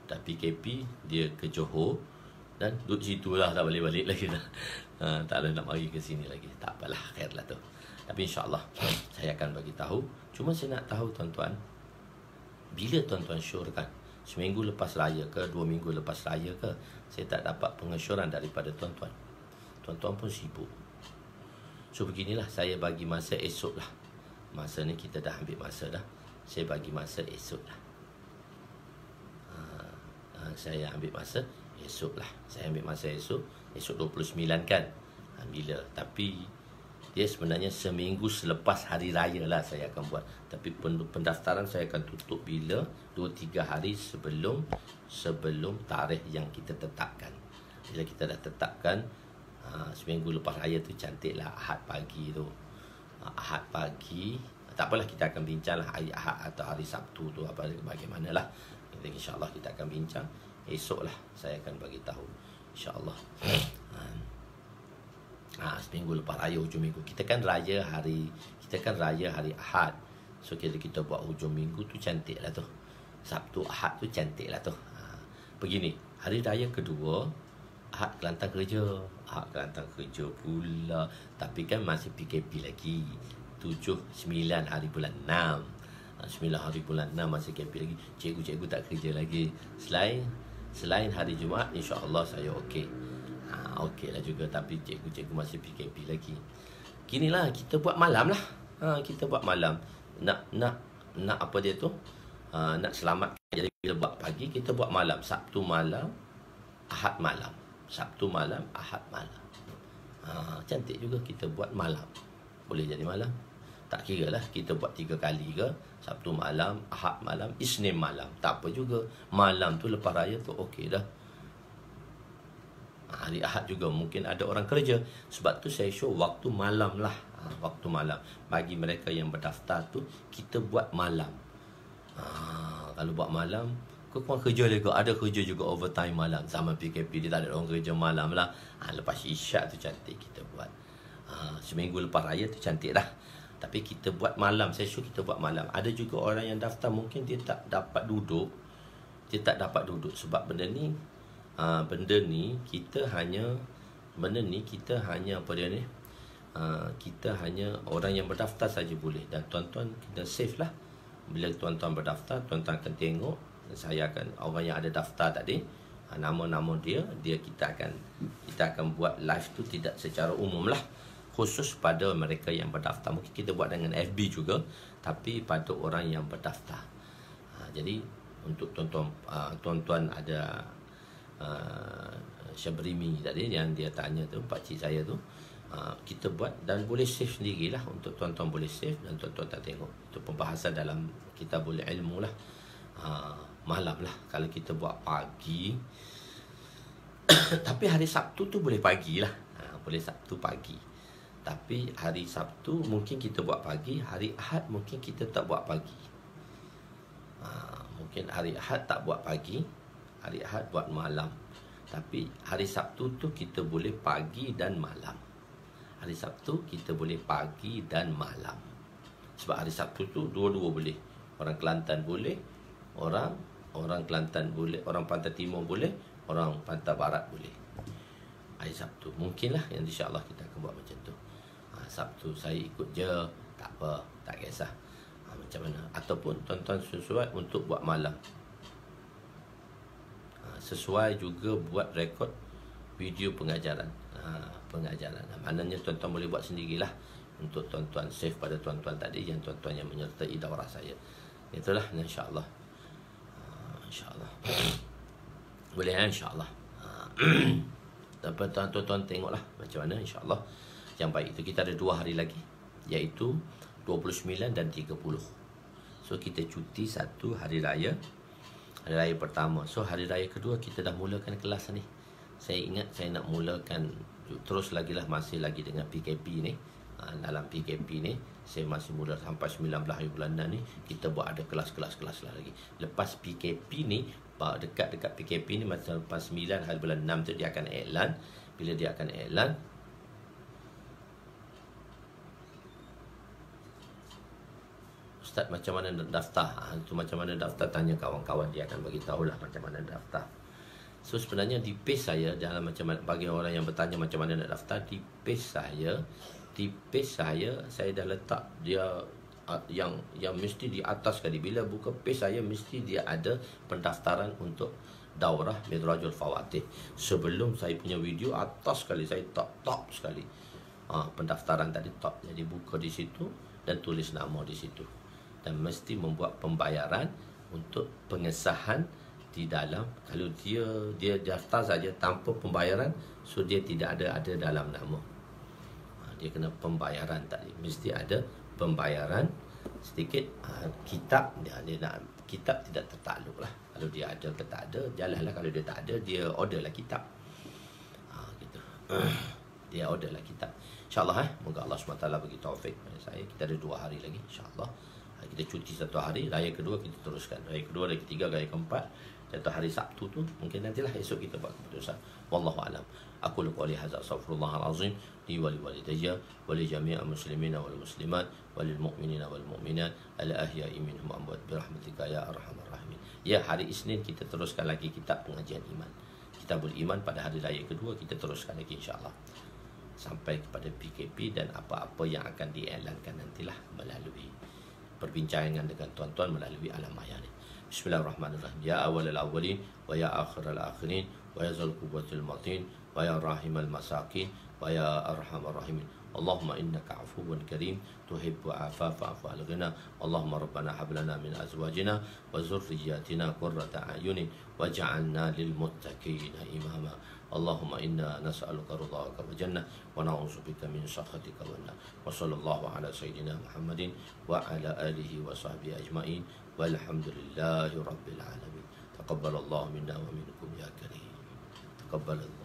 dah PKP, dia ke Johor dan duduk situ lah, tak balik-balik lagi dah. Tak ada nak mari ke sini lagi. Tak apalah, khairlah tu. Tapi insyaAllah saya akan bagi tahu Cuma saya nak tahu tuan-tuan, bila tuan-tuan syorkan? Seminggu lepas raya ke, 2 minggu lepas raya ke? Saya tak dapat pengesyoran daripada tuan-tuan. Tuan-tuan pun sibuk. So beginilah, saya bagi masa esok lah. Masa ni kita dah ambil masa dah. Saya bagi masa esok lah. Saya ambil masa esok lah. Saya ambil masa esok. Esok 29 kan? Bila? Tapi dia sebenarnya seminggu selepas hari raya lah saya akan buat. Tapi pendaftaran saya akan tutup bila? 2-3 hari sebelum tarikh yang kita tetapkan. Bila kita dah tetapkan, seminggu lepas raya tu cantik lah, Ahad pagi tu. Ahad pagi, tak apalah, kita akan bincang lah hari Ahad atau hari Sabtu tu apa bagaimana lah. InsyaAllah kita akan bincang. Esok lah saya akan bagi tahu, InsyaAllah. Seminggu lepas raya hujung minggu. Kita kan raya hari Ahad. So kita buat hujung minggu tu cantik lah tu. Sabtu Ahad tu cantik lah tu. Begini, hari raya kedua Ahad Kelantan kerja. Ahad Kelantan kerja pula. Tapi kan masih PKP lagi. 7, 9 hari bulan 6. 9 hari bulan 6 masih PKP lagi. Cikgu-cikgu tak kerja lagi. Selain hari Jumaat, insya-Allah saya okey. Okey lah juga, tapi cikgu-cikgu masih PKP lagi. Ginilah, kita buat malam lah. Kita buat malam. Nak apa dia tu? Nak selamat. Jadi bila buat pagi, kita buat malam. Sabtu malam, Ahad malam. Sabtu malam, Ahad malam. Cantik juga kita buat malam. Boleh jadi malam. Tak kira lah kita buat 3 kali ke. Sabtu malam, Ahad malam, Isnin malam. Tak apa juga. Malam tu lepas raya tu okey dah. Hari Ahad juga mungkin ada orang kerja. Sebab tu saya show waktu malam lah. Waktu malam. Bagi mereka yang berdaftar tu, kita buat malam. Kalau buat malam, kau kerja juga. Ada kerja juga overtime malam. Zaman PKP dia tak ada orang kerja malam lah. Lepas isyak tu cantik kita buat. Seminggu lepas raya tu cantik dah. Tapi kita buat malam. Saya show kita buat malam. Ada juga orang yang daftar mungkin dia tak dapat duduk. Sebab benda ni kita hanya apa dia ni, kita hanya orang yang berdaftar saja boleh. Dan tuan-tuan kena save lah. Bila tuan-tuan berdaftar, tuan-tuan akan tengok. Saya akan, orang yang ada daftar tadi, nama-nama kita akan buat live tu tidak secara umum lah, khusus pada mereka yang berdaftar. Mungkin kita buat dengan FB juga, tapi pada orang yang berdaftar. Jadi untuk tuan-tuan ada Syabrimi tadi yang dia tanya tu, pakcik saya tu, kita buat dan boleh save sendirilah. Untuk tuan-tuan boleh save dan tuan-tuan tak tengok. Itu pembahasan dalam Kitabul Ilmu lah. Malam lah. Kalau kita buat pagi tapi hari Sabtu tu boleh pagi lah. Boleh Sabtu pagi. Tapi hari Sabtu mungkin kita buat pagi. Hari Ahad mungkin kita tak buat pagi. Mungkin hari Ahad tak buat pagi. Hari Ahad buat malam. Tapi hari Sabtu tu kita boleh pagi dan malam. Hari Sabtu kita boleh pagi dan malam. Sebab hari Sabtu tu dua-dua boleh. Orang Kelantan boleh, orang Kelantan boleh, orang Pantai Timur boleh, orang Pantai Barat boleh. Hari Sabtu mungkinlah yang insya-Allah kita akan buat macam tu. Sabtu saya ikut je, tak apa, tak kisah. Macam mana? Ataupun tuan-tuan sesuai untuk buat malam. Sesuai juga buat rekod video pengajaran. Maknanya tuan-tuan boleh buat sendirilah. Untuk tuan-tuan save pada tuan-tuan tadi, yang tuan-tuan yang menyertai daurah saya. Itulah, insya-Allah. InsyaAllah. Boleh insya-Allah. Tuan-tuan tengoklah macam mana, insya-Allah. Yang baik itu kita ada 2 hari lagi, iaitu 29 dan 30. So kita cuti 1 hari raya. Hari raya pertama. So hari raya kedua kita dah mulakan kelas ni. Saya ingat saya nak mulakan terus lagi lah, masih lagi dengan PKP ni. Dalam PKP ni saya masih mula sampai 19 hari bulan 6 ni. Kita buat ada kelas-kelas lah lagi. Lepas PKP ni, dekat-dekat PKP ni, masa lepas 9 hari bulan 6 tu dia akan iklan. Bila dia akan iklan, Ustaz macam mana nak daftar? Itu macam mana daftar, tanya kawan-kawan, dia akan bagi tahulah macam mana daftar. So sebenarnya di page saya, dalam macam mana, bagi orang yang bertanya macam mana nak daftar, di page saya dah letak dia yang mesti di atas sekali. Bila buka page saya, mesti dia ada pendaftaran untuk daurah Midrajul Fawatih. Sebelum saya punya video, atas sekali saya top sekali. Pendaftaran tadi top. Jadi buka di situ dan tulis nama di situ. Dan mesti membuat pembayaran untuk pengesahan di dalam. Kalau dia daftar saja tanpa pembayaran, so dia tidak ada dalam nama. Dia kena pembayaran tadi. Mesti ada pembayaran sedikit. Kitab dia nak, kitab tidak tertakluk lah. Kalau dia ada ke tak ada, jalanlah. Kalau dia tak ada, dia orderlah kitab. Gitu. Dia orderlah kitab. InsyaAllah moga Allah SWT bagi taufik pada saya. Kita ada 2 hari lagi insyaAllah. Kita cuti 1 hari. Raya kedua kita teruskan. Raya kedua, raya ketiga, raya keempat. Jatuh hari Sabtu tu, mungkin nantilah esok kita buat keputusan. Wallahu a'lam. Aku qouli hadza, astaghfirullahal azim li wa li walidayya wa li jami'il muslimina wal muslimat wa lil mu'minina wal mu'minat al ahya'i minhum amwat bi rahmatika ya arhamar rahimin. Ya, hari Isnin kita teruskan lagi kitab pengajian iman. Kitabul Iman pada hari raya kedua kita teruskan lagi insya-Allah. Sampai kepada PKP dan apa-apa yang akan dielankan nantilah melalui perbincangan dengan tuan-tuan melalui alam maya ni. Bismillahirrahmanirrahim. Ya awalal awwalin wa ya akhiral akhirin wa ya zal quwwatil matin wa ya rahimal masakin wa ya arhamar rahimin. Allahumma innaka afuwun karim tuhibbu afa fa'fu al-ghina. Allahumma rabbana hab lana min azwajina wa dhurriyyatina qurrata a'yunin waj'alna lil muttaqina imama. Allahumma inna nas'aluka ridhaka wa jannah wa na'udzubika min sakhatika wan nar. Wa sallallahu ala sayyidina Muhammadin wa ala alihi wa sahbihi ajma'in. Walhamdulillahi rabbil alamin. Taqabbalallahu minna wa minkum ya karim. Taqabbalallahu